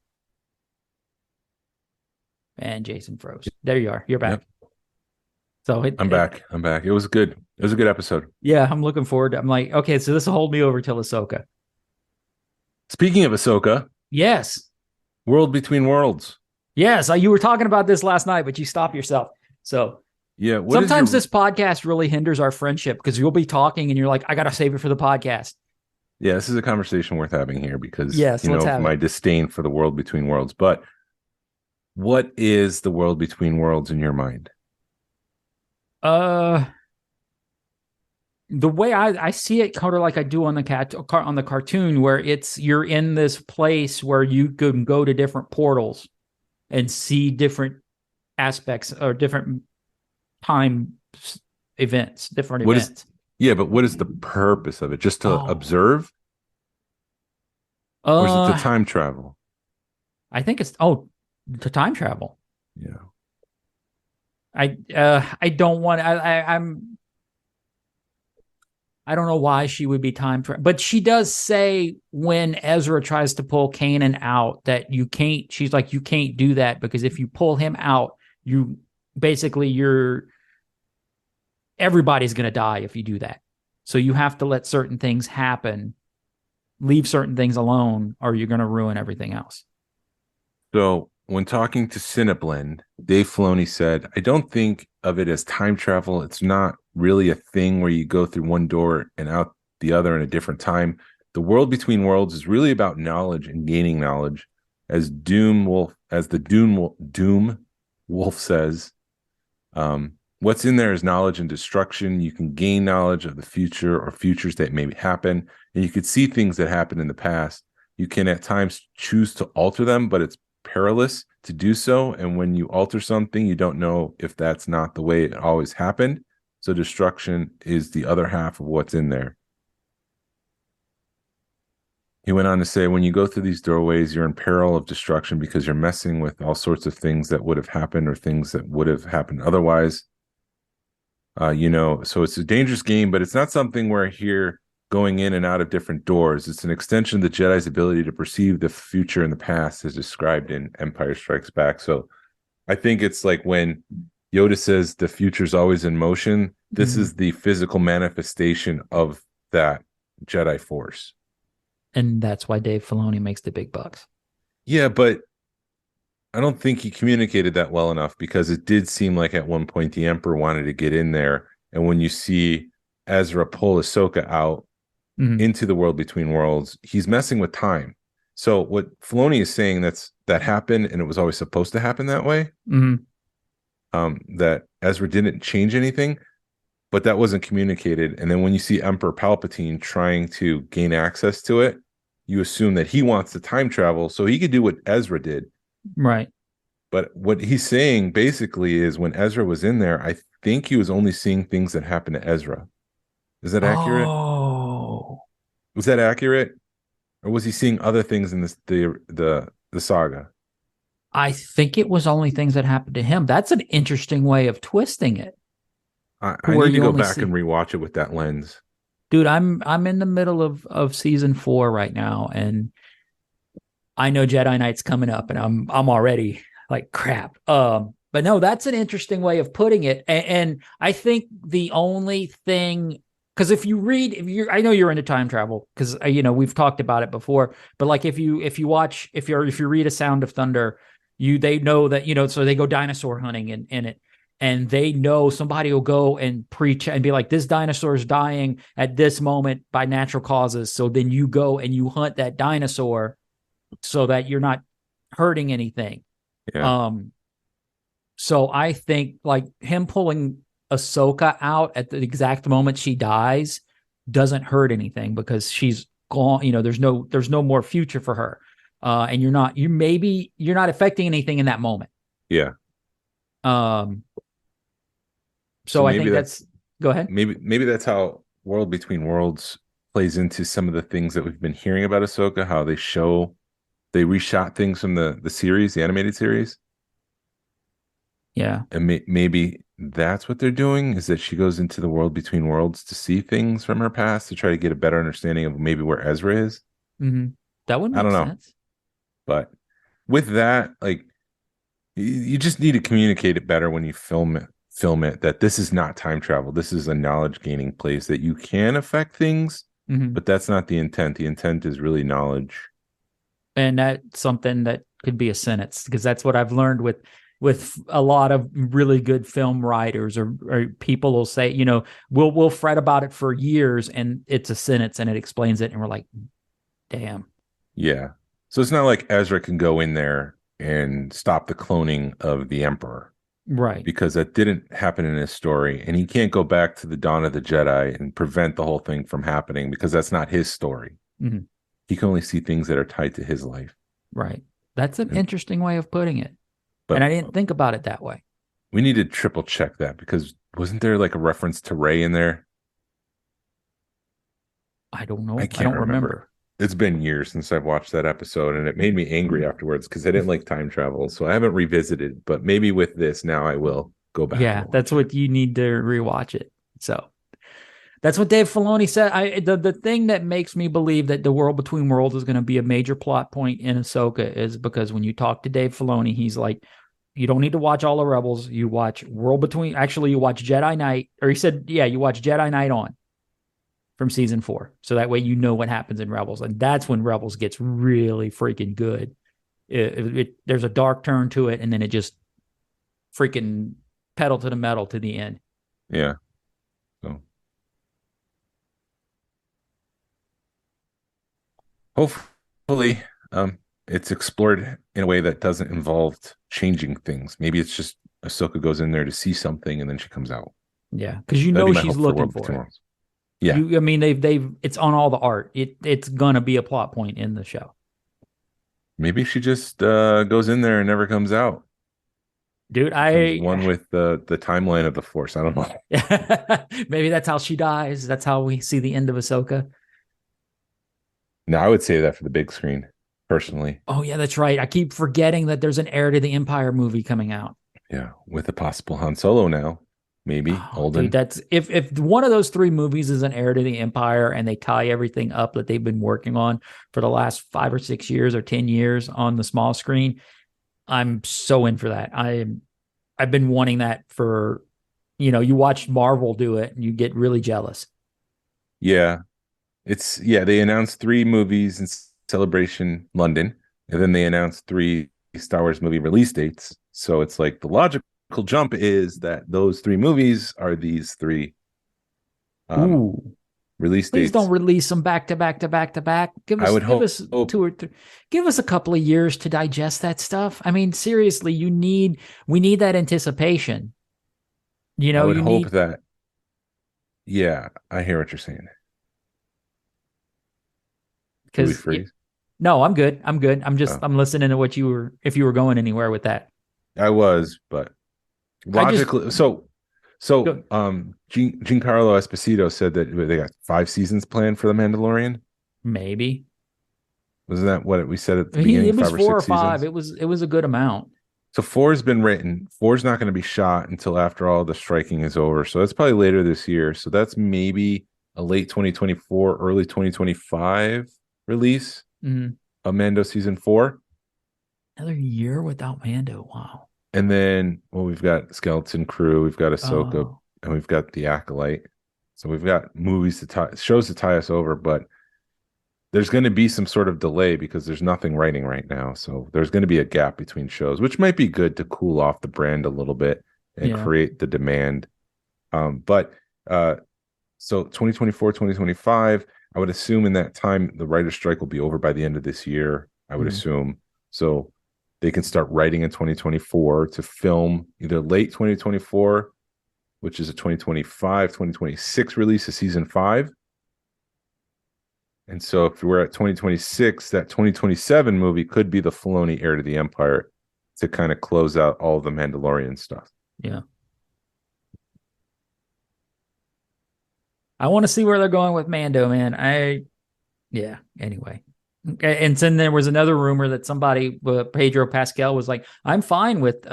Speaker 3: And Jason froze. There you are. You're back.
Speaker 4: Yep.
Speaker 3: So
Speaker 4: I'm back. It was good. It was a good episode.
Speaker 3: Yeah, I'm looking forward to. I'm like, okay, so this will hold me over till Ahsoka.
Speaker 4: Speaking of Ahsoka,
Speaker 3: yes,
Speaker 4: World Between Worlds.
Speaker 3: Yes, you were talking about this last night, but you stop yourself. So
Speaker 4: yeah,
Speaker 3: sometimes this podcast really hinders our friendship because you'll be talking and you're like, I got to save it for the podcast.
Speaker 4: Yeah, this is a conversation worth having here because
Speaker 3: yes,
Speaker 4: my disdain for the World Between Worlds. But what is the World Between Worlds in your mind?
Speaker 3: The way I see it, kind of like I do on the cartoon, where you're in this place where you can go to different portals and see different aspects or different time events, different events.
Speaker 4: But what is the purpose of it? Just to observe? Or is it to time travel?
Speaker 3: I think it's to time travel.
Speaker 4: Yeah.
Speaker 3: I don't want. I don't know why she would be time travel, but she does say when Ezra tries to pull Kanan out that you can't. She's like, you can't do that because if you pull him out, everybody's going to die if you do that. So you have to let certain things happen, leave certain things alone, or you're going to ruin everything else.
Speaker 4: So when talking to Cineblend, Dave Filoni said, I don't think of it as time travel. It's not really a thing where you go through one door and out the other in a different time. The World Between Worlds is really about knowledge and gaining knowledge. As Doom Wolf says, what's in there is knowledge and destruction. You can gain knowledge of the future or futures that may happen, and you could see things that happened in the past. You can at times choose to alter them, but it's perilous to do so. And when you alter something, you don't know if that's not the way it always happened. So destruction is the other half of what's in there. He went on to say, when you go through these doorways, you're in peril of destruction because you're messing with all sorts of things that would have happened or things that would have happened otherwise. So it's a dangerous game, but it's not something where here going in and out of different doors. It's an extension of the Jedi's ability to perceive the future and the past as described in Empire Strikes Back. So I think it's like when Yoda says the future's always in motion. This is the physical manifestation of that Jedi Force.
Speaker 3: And that's why Dave Filoni makes the big bucks.
Speaker 4: Yeah, but I don't think he communicated that well enough because it did seem like at one point the Emperor wanted to get in there. And when you see Ezra pull Ahsoka out into the World Between Worlds, he's messing with time. So what Filoni is saying that happened and it was always supposed to happen that way. That Ezra didn't change anything, but that wasn't communicated. And then when you see Emperor Palpatine trying to gain access to it, you assume that he wants to time travel so he could do what Ezra did.
Speaker 3: Right.
Speaker 4: But what he's saying basically is when Ezra was in there, I think he was only seeing things that happened to Ezra. Is that accurate?
Speaker 3: Oh.
Speaker 4: Was that accurate? Or was he seeing other things in the saga?
Speaker 3: I think it was only things that happened to him. That's an interesting way of twisting it.
Speaker 4: I need to go back and rewatch it with that lens.
Speaker 3: Dude, I'm in the middle of season 4 right now, and I know Jedi Knight's coming up, and I'm already like crap. But no, that's an interesting way of putting it. And I think the only thing, because I know you're into time travel because we've talked about it before. But like if you read A Sound of Thunder, they know that so they go dinosaur hunting in it. And they know somebody will go and preach and be like, this dinosaur is dying at this moment by natural causes. So then you go and you hunt that dinosaur so that you're not hurting anything.
Speaker 4: Yeah.
Speaker 3: So I think like him pulling Ahsoka out at the exact moment she dies doesn't hurt anything because she's gone. There's no more future for her. And you're not affecting anything in that moment.
Speaker 4: Yeah.
Speaker 3: So I think that's go ahead.
Speaker 4: Maybe that's how World Between Worlds plays into some of the things that we've been hearing about Ahsoka, how they reshot things from the series, the animated series.
Speaker 3: Yeah.
Speaker 4: And maybe that's what they're doing, is that she goes into the World Between Worlds to see things from her past to try to get a better understanding of maybe where Ezra is.
Speaker 3: Mm-hmm. That would make sense.
Speaker 4: But with that, like, you just need to communicate it better when you film it, that this is not time travel. This is a knowledge gaining place, that you can affect things, but that's not the intent. The intent is really knowledge. And
Speaker 3: that's something that could be a sentence, because that's what I've learned with a lot of really good film writers or people will say, we'll fret about it for years and it's a sentence and it explains it. And we're like, damn.
Speaker 4: Yeah. So it's not like Ezra can go in there and stop the cloning of the Emperor.
Speaker 3: Right.
Speaker 4: Because that didn't happen in his story. And he can't go back to the Dawn of the Jedi and prevent the whole thing from happening, because that's not his story.
Speaker 3: Mm-hmm.
Speaker 4: He can only see things that are tied to his life.
Speaker 3: Right. That's an interesting way of putting it. And I didn't think about it that way.
Speaker 4: We need to triple check that, because wasn't there like a reference to Rey in there?
Speaker 3: I don't know.
Speaker 4: I don't remember. It's been years since I've watched that episode, and it made me angry afterwards because I didn't like time travel. So I haven't revisited, but maybe with this now I will go back.
Speaker 3: Yeah, that's what you need to rewatch it. So that's what Dave Filoni said. The thing that makes me believe that the World Between Worlds is going to be a major plot point in Ahsoka is because when you talk to Dave Filoni, he's like, you don't need to watch all the Rebels. You watch you watch Jedi Knight, or he said, yeah, you watch Jedi Knight on from season 4. So that way you know what happens in Rebels. And that's when Rebels gets really freaking good. There's a dark turn to it, and then it just freaking pedal to the metal to the end.
Speaker 4: Yeah. So hopefully it's explored in a way that doesn't involve changing things. Maybe it's just Ahsoka goes in there to see something and then she comes out.
Speaker 3: Yeah, because she's looking for it.
Speaker 4: Yeah,
Speaker 3: they've it's on all the art. It's gonna be a plot point in the show.
Speaker 4: Maybe she just goes in there and never comes out.
Speaker 3: Dude,
Speaker 4: one with the timeline of the Force. I don't know.
Speaker 3: Maybe that's how she dies. That's how we see the end of Ahsoka.
Speaker 4: No, I would say that for the big screen, personally.
Speaker 3: Oh yeah, that's right. I keep forgetting that there's an Heir to the Empire movie coming out.
Speaker 4: Yeah, with a possible Han Solo now. Maybe Holden.
Speaker 3: Dude, that's if one of those 3 movies is an Heir to the Empire and they tie everything up that they've been working on for the last 5 or 6 years or 10 years on the small screen, I'm so in for that. I've been wanting that for, you watch Marvel do it and you get really jealous.
Speaker 4: Yeah. They announced 3 movies in Celebration London, and then they announced 3 Star Wars movie release dates. So it's like the logical jump is that those 3 movies are these 3 release dates.
Speaker 3: Please don't release them back to back to back to back. Give us 2 or 3. Give us a couple of years to digest that stuff. I mean, seriously, we need that anticipation.
Speaker 4: I would hope that. Yeah, I hear what you're saying.
Speaker 3: Because no, I'm good. I'm listening to what if you were going anywhere with that.
Speaker 4: I was, but logically, Giancarlo Esposito said that they got 5 seasons planned for The Mandalorian.
Speaker 3: Maybe.
Speaker 4: Wasn't that what we said at the beginning?
Speaker 3: It was 4 or 5.
Speaker 4: Seasons?
Speaker 3: It was a good amount.
Speaker 4: So 4 has been written. 4 is not going to be shot until after all the striking is over. So that's probably later this year. So that's maybe a late 2024, early 2025 release of Mando season 4.
Speaker 3: Another year without Mando. Wow.
Speaker 4: And then, we've got Skeleton Crew, we've got Ahsoka, and we've got The Acolyte. So we've got shows to tie us over, but there's going to be some sort of delay because there's nothing writing right now. So there's going to be a gap between shows, which might be good to cool off the brand a little bit and create the demand. So 2024, 2025, I would assume in that time, the writer's strike will be over by the end of this year, I would assume. So they can start writing in 2024 to film either late 2024 which is a 2025, 2026 release of season 5. And so if we're at 2026, that 2027 movie could be the Filoni Heir to the Empire to kind of close out all the Mandalorian stuff.
Speaker 3: Yeah. I want to see where they're going with Mando, man. Anyway. And then there was another rumor that somebody, Pedro Pascal, was like, I'm fine with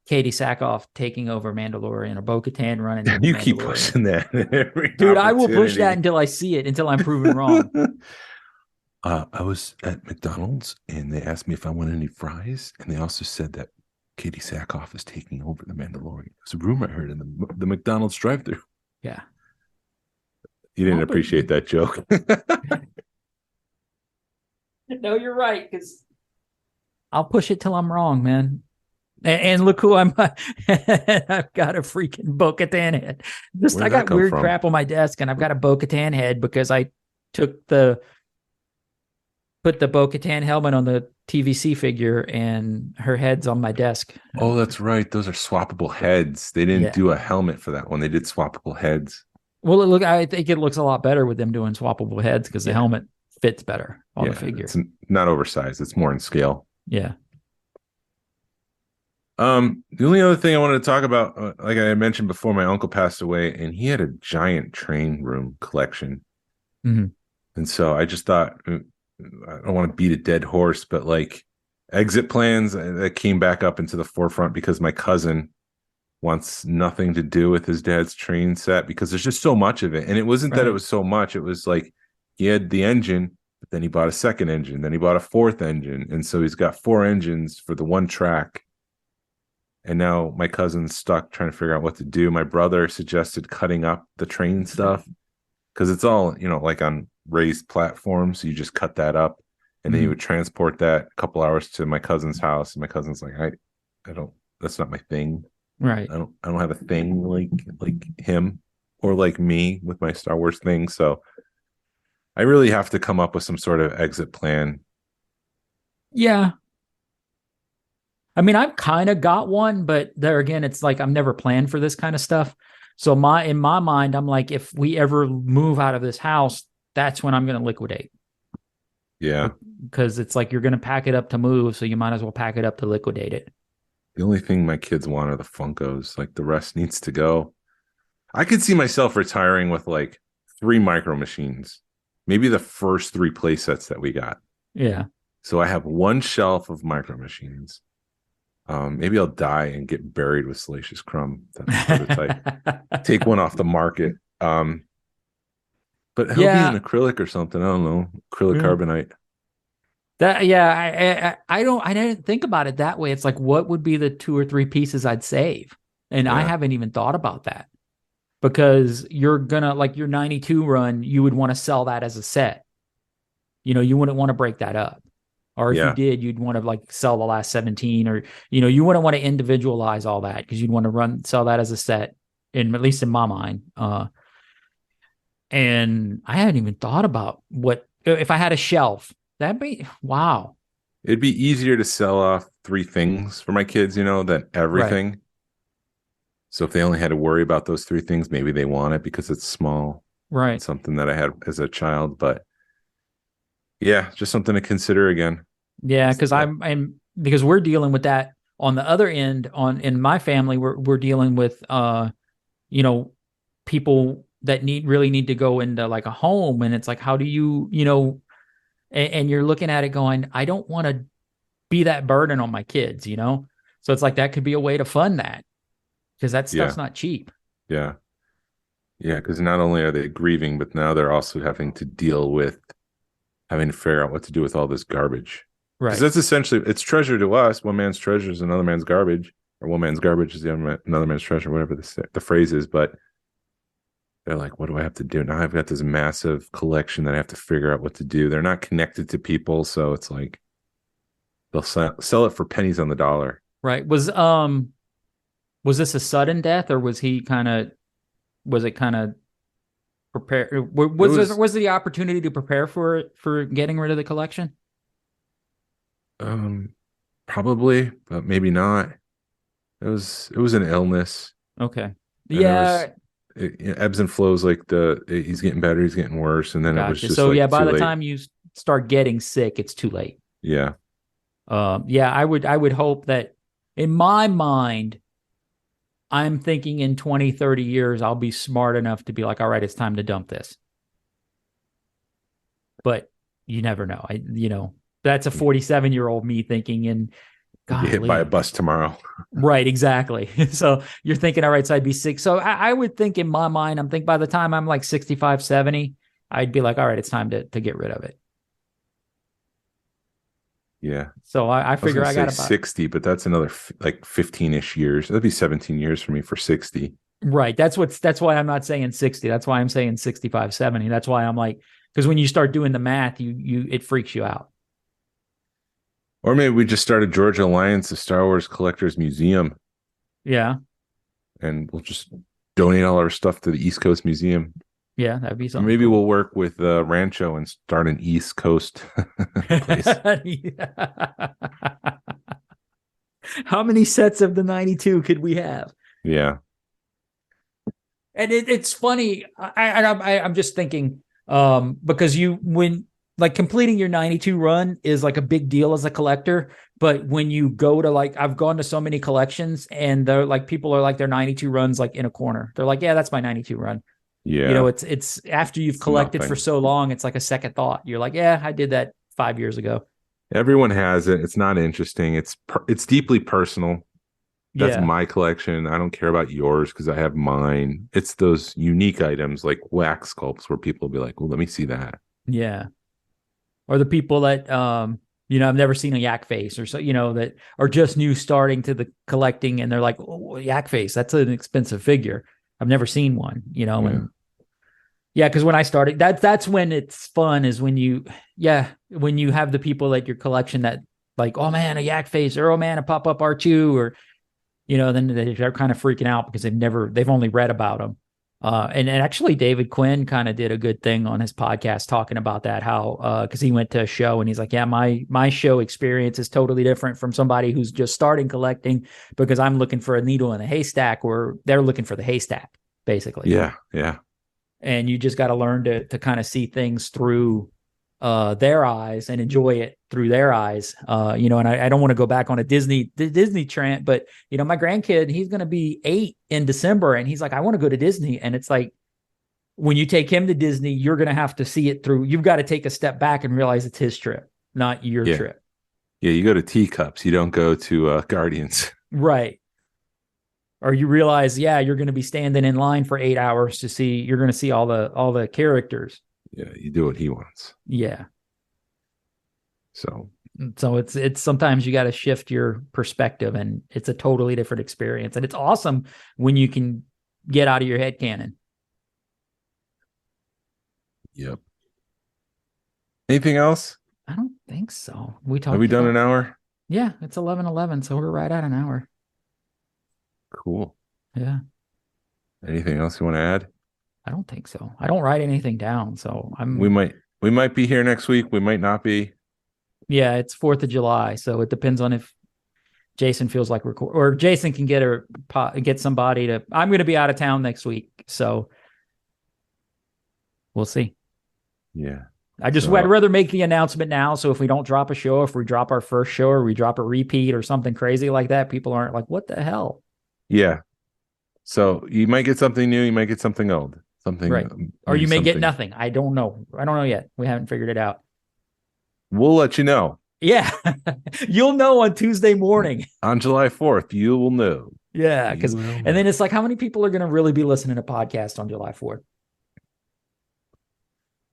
Speaker 3: Katie Sackhoff taking over Mandalorian or Bo-Katan running.
Speaker 4: You keep pushing that.
Speaker 3: Dude, I will push that until I see it, until I'm proven wrong.
Speaker 4: I was at McDonald's and they asked me if I wanted any fries. And they also said that Katie Sackhoff is taking over the Mandalorian. It's a rumor I heard in the McDonald's drive-thru.
Speaker 3: Yeah.
Speaker 4: You didn't appreciate that joke.
Speaker 3: No, you're right, because I'll push it till I'm wrong, man. And look who I'm. I've got a freaking Bo-Katan head. I got weird crap on my desk, and I've got a Bo-Katan head because I put the Bo-Katan helmet on the TVC figure, and her head's on my desk.
Speaker 4: Oh, that's right. Those are swappable heads. They didn't do a helmet for that one. They did swappable heads.
Speaker 3: Well, I think it looks a lot better with them doing swappable heads because the helmet fits better on the figure.
Speaker 4: It's not oversized. It's more in scale.
Speaker 3: Yeah.
Speaker 4: The only other thing I wanted to talk about, like I mentioned before, my uncle passed away, and he had a giant train room collection.
Speaker 3: Mm-hmm.
Speaker 4: And so I just thought, I don't want to beat a dead horse, but like exit plans that came back up into the forefront because my cousin wants nothing to do with his dad's train set because there's just so much of it. And it wasn't that it was so much. It was like he had the engine, but then he bought a second engine, then he bought a fourth engine. And so he's got 4 engines for the one track. And now my cousin's stuck trying to figure out what to do. My brother suggested cutting up the train stuff because it's all, like on raised platforms. So you just cut that up and then you would transport that a couple hours to my cousin's house. And my cousin's like, I don't, that's not my thing.
Speaker 3: Right.
Speaker 4: I don't have a thing like him or like me with my Star Wars thing. So I really have to come up with some sort of exit plan.
Speaker 3: Yeah. I mean, I've kind of got one, but there again, it's like I'm never planned for this kind of stuff. So in my mind, I'm like, if we ever move out of this house, that's when I'm going to liquidate.
Speaker 4: Yeah.
Speaker 3: Because it's like you're going to pack it up to move, so you might as well pack it up to liquidate it.
Speaker 4: The only thing my kids want are the Funkos. Like the rest needs to go. I could see myself retiring with like 3 micro machines, maybe the first 3 play sets that we got.
Speaker 3: Yeah.
Speaker 4: So I have 1 shelf of micro machines. Maybe I'll die and get buried with Salacious Crumb. That's the prototype. Take one off the market. But he'll be an acrylic or something. I don't know. Acrylic carbonite.
Speaker 3: I didn't think about it that way. It's like, what would be the 2 or 3 pieces I'd save? And I haven't even thought about that because you're gonna, like your 92 run, you would want to sell that as a set. You wouldn't want to break that up. Or if you did, you'd want to like sell the last 17 or, you wouldn't want to individualize all that because you'd want to sell that as a set at least in my mind. And I hadn't even thought about what, if I had a shelf, that'd be, wow.
Speaker 4: It'd be easier to sell off 3 things for my kids, than everything. Right. So if they only had to worry about those 3 things, maybe they want it because it's small.
Speaker 3: Right.
Speaker 4: It's something that I had as a child, but yeah, just something to consider again.
Speaker 3: Yeah, because because we're dealing with that on the other end. In my family, we're dealing with people that really need to go into like a home, and it's like, how do you and you're looking at it going, I don't want to be that burden on my kids, So it's like that could be a way to fund that because that stuff's not cheap.
Speaker 4: Yeah, because not only are they grieving, but now they're also having to deal with having to figure out what to do with all this garbage. Right. Because that's essentially, it's treasure to us. One man's treasure is another man's garbage, or one man's garbage is another man's treasure, whatever the phrase is. But they're like, what do I have to do? Now I've got this massive collection that I have to figure out what to do. They're not connected to people. So it's like, they'll sell it for pennies on the dollar.
Speaker 3: Right. Was this a sudden death or was it kind of prepare? Was the opportunity to prepare for getting rid of the collection?
Speaker 4: Probably, but maybe not. It was an illness.
Speaker 3: Okay.
Speaker 4: And it ebbs and flows. Like he's getting better, he's getting worse, and then it was
Speaker 3: gotcha.
Speaker 4: just
Speaker 3: So
Speaker 4: like
Speaker 3: yeah, by
Speaker 4: too
Speaker 3: the
Speaker 4: late.
Speaker 3: time you start getting sick, it's too late.
Speaker 4: Yeah.
Speaker 3: Yeah, I would hope that in my mind, I'm thinking in 20, 30 years, I'll be smart enough to be like, all right, it's time to dump this. But you never know. That's a 47-year-old me thinking, and
Speaker 4: Get hit by a bus tomorrow.
Speaker 3: Right, exactly. So you're thinking, all right, so I'd be sick. So I would think in my mind, I'm thinking by the time I'm like 65, 70, I'd be like, all right, it's time to get rid of it.
Speaker 4: Yeah.
Speaker 3: So I figure I got about
Speaker 4: 60, but that's another like 15-ish years. That'd be 17 years for me for 60.
Speaker 3: Right. That's why I'm not saying 60. That's why I'm saying 65, 70. That's why I'm like, because when you start doing the math, it freaks you out.
Speaker 4: Or maybe we just start a Georgia Alliance of Star Wars Collectors Museum.
Speaker 3: Yeah.
Speaker 4: And we'll just donate all our stuff to the East Coast Museum.
Speaker 3: Yeah, that'd be something.
Speaker 4: Or maybe we'll work with Rancho and start an East Coast place.
Speaker 3: How many sets of the 92 could we have?
Speaker 4: Yeah.
Speaker 3: And it's funny. I'm just thinking, because when like completing your 92 run is like a big deal as a collector. But when you go to like, I've gone to so many collections and they're like, people are like their 92 runs like in a corner. They're like, yeah, that's my 92 run.
Speaker 4: Yeah.
Speaker 3: It's after you've collected for so long, it's like a second thought. You're like, yeah, I did that 5 years ago.
Speaker 4: Everyone has it. It's not interesting. It's deeply personal. That's my collection. I don't care about yours because I have mine. It's those unique items like wax sculpts where people will be like, well, let me see that.
Speaker 3: Yeah. Or the people that, I've never seen a yak face or so, that are just new starting to the collecting and they're like, oh, yak face, that's an expensive figure. I've never seen one, and because when I started, that's when it's fun is when you have the people at your collection that like, oh man, a yak face, or oh man, a pop-up R2, or, then they're kind of freaking out because they've only read about them. And actually David Quinn kind of did a good thing on his podcast talking about that, how, cause he went to a show and he's like, yeah, my show experience is totally different from somebody who's just starting collecting because I'm looking for a needle in a haystack where they're looking for the haystack basically.
Speaker 4: Yeah. Yeah.
Speaker 3: And you just got to learn to kind of see things through, their eyes and enjoy it through their eyes. And I don't want to go back on a Disney trend, but my grandkid, he's going to be 8 in December and he's like, I want to go to Disney. And it's like, when you take him to Disney, you're going to have to see it through. You've got to take a step back and realize it's his trip, not your trip.
Speaker 4: Yeah. You go to Teacups. You don't go to Guardians.
Speaker 3: Right. Or you realize, you're going to be standing in line for 8 hours you're going to see all the characters.
Speaker 4: Yeah, you do what he wants.
Speaker 3: Yeah.
Speaker 4: So
Speaker 3: it's sometimes you got to shift your perspective and it's a totally different experience. And it's awesome when you can get out of your head canon.
Speaker 4: Yep. Anything else?
Speaker 3: I don't think so.
Speaker 4: Have we done an hour?
Speaker 3: Yeah, it's 11:11, so we're right at an hour.
Speaker 4: Cool.
Speaker 3: Yeah.
Speaker 4: Anything else you want to add?
Speaker 3: I don't think so. I don't write anything down, so
Speaker 4: we might be here next week. We might not be.
Speaker 3: Yeah, it's 4th of July, so it depends on if Jason feels like record, or Jason can get somebody to. I'm going to be out of town next week, so we'll see.
Speaker 4: Yeah,
Speaker 3: I'd rather make the announcement now. So if we don't drop a show, if we drop our first show or we drop a repeat or something crazy like that, people aren't like, "What the hell?"
Speaker 4: Yeah. So you might get something new. You might get something old. Something
Speaker 3: right. Or you may get nothing. I don't know. I don't know yet. We haven't figured it out.
Speaker 4: We'll let you know.
Speaker 3: Yeah. You'll know on Tuesday morning.
Speaker 4: On July 4th, you will know.
Speaker 3: Yeah. And then it's like, how many people are going to really be listening to podcasts on July 4th?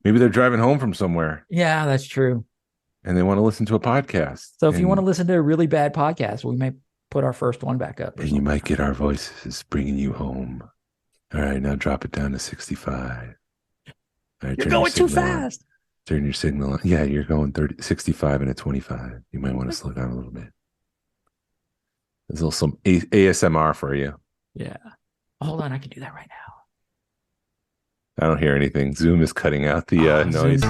Speaker 4: Maybe they're driving home from somewhere.
Speaker 3: Yeah, that's true.
Speaker 4: And they want to listen to a podcast.
Speaker 3: So if you want to listen to a really bad podcast, we may put our first one back up.
Speaker 4: And you might get our voices bringing you home. All right, now drop it down to 65. All right,
Speaker 3: you're going too fast.
Speaker 4: Turn your signal on. Yeah, you're going 65 and a 25. You might want to slow down a little bit. There's a little some ASMR for you.
Speaker 3: Yeah. Hold on, I can do that right now.
Speaker 4: I don't hear anything. Zoom is cutting out the noise.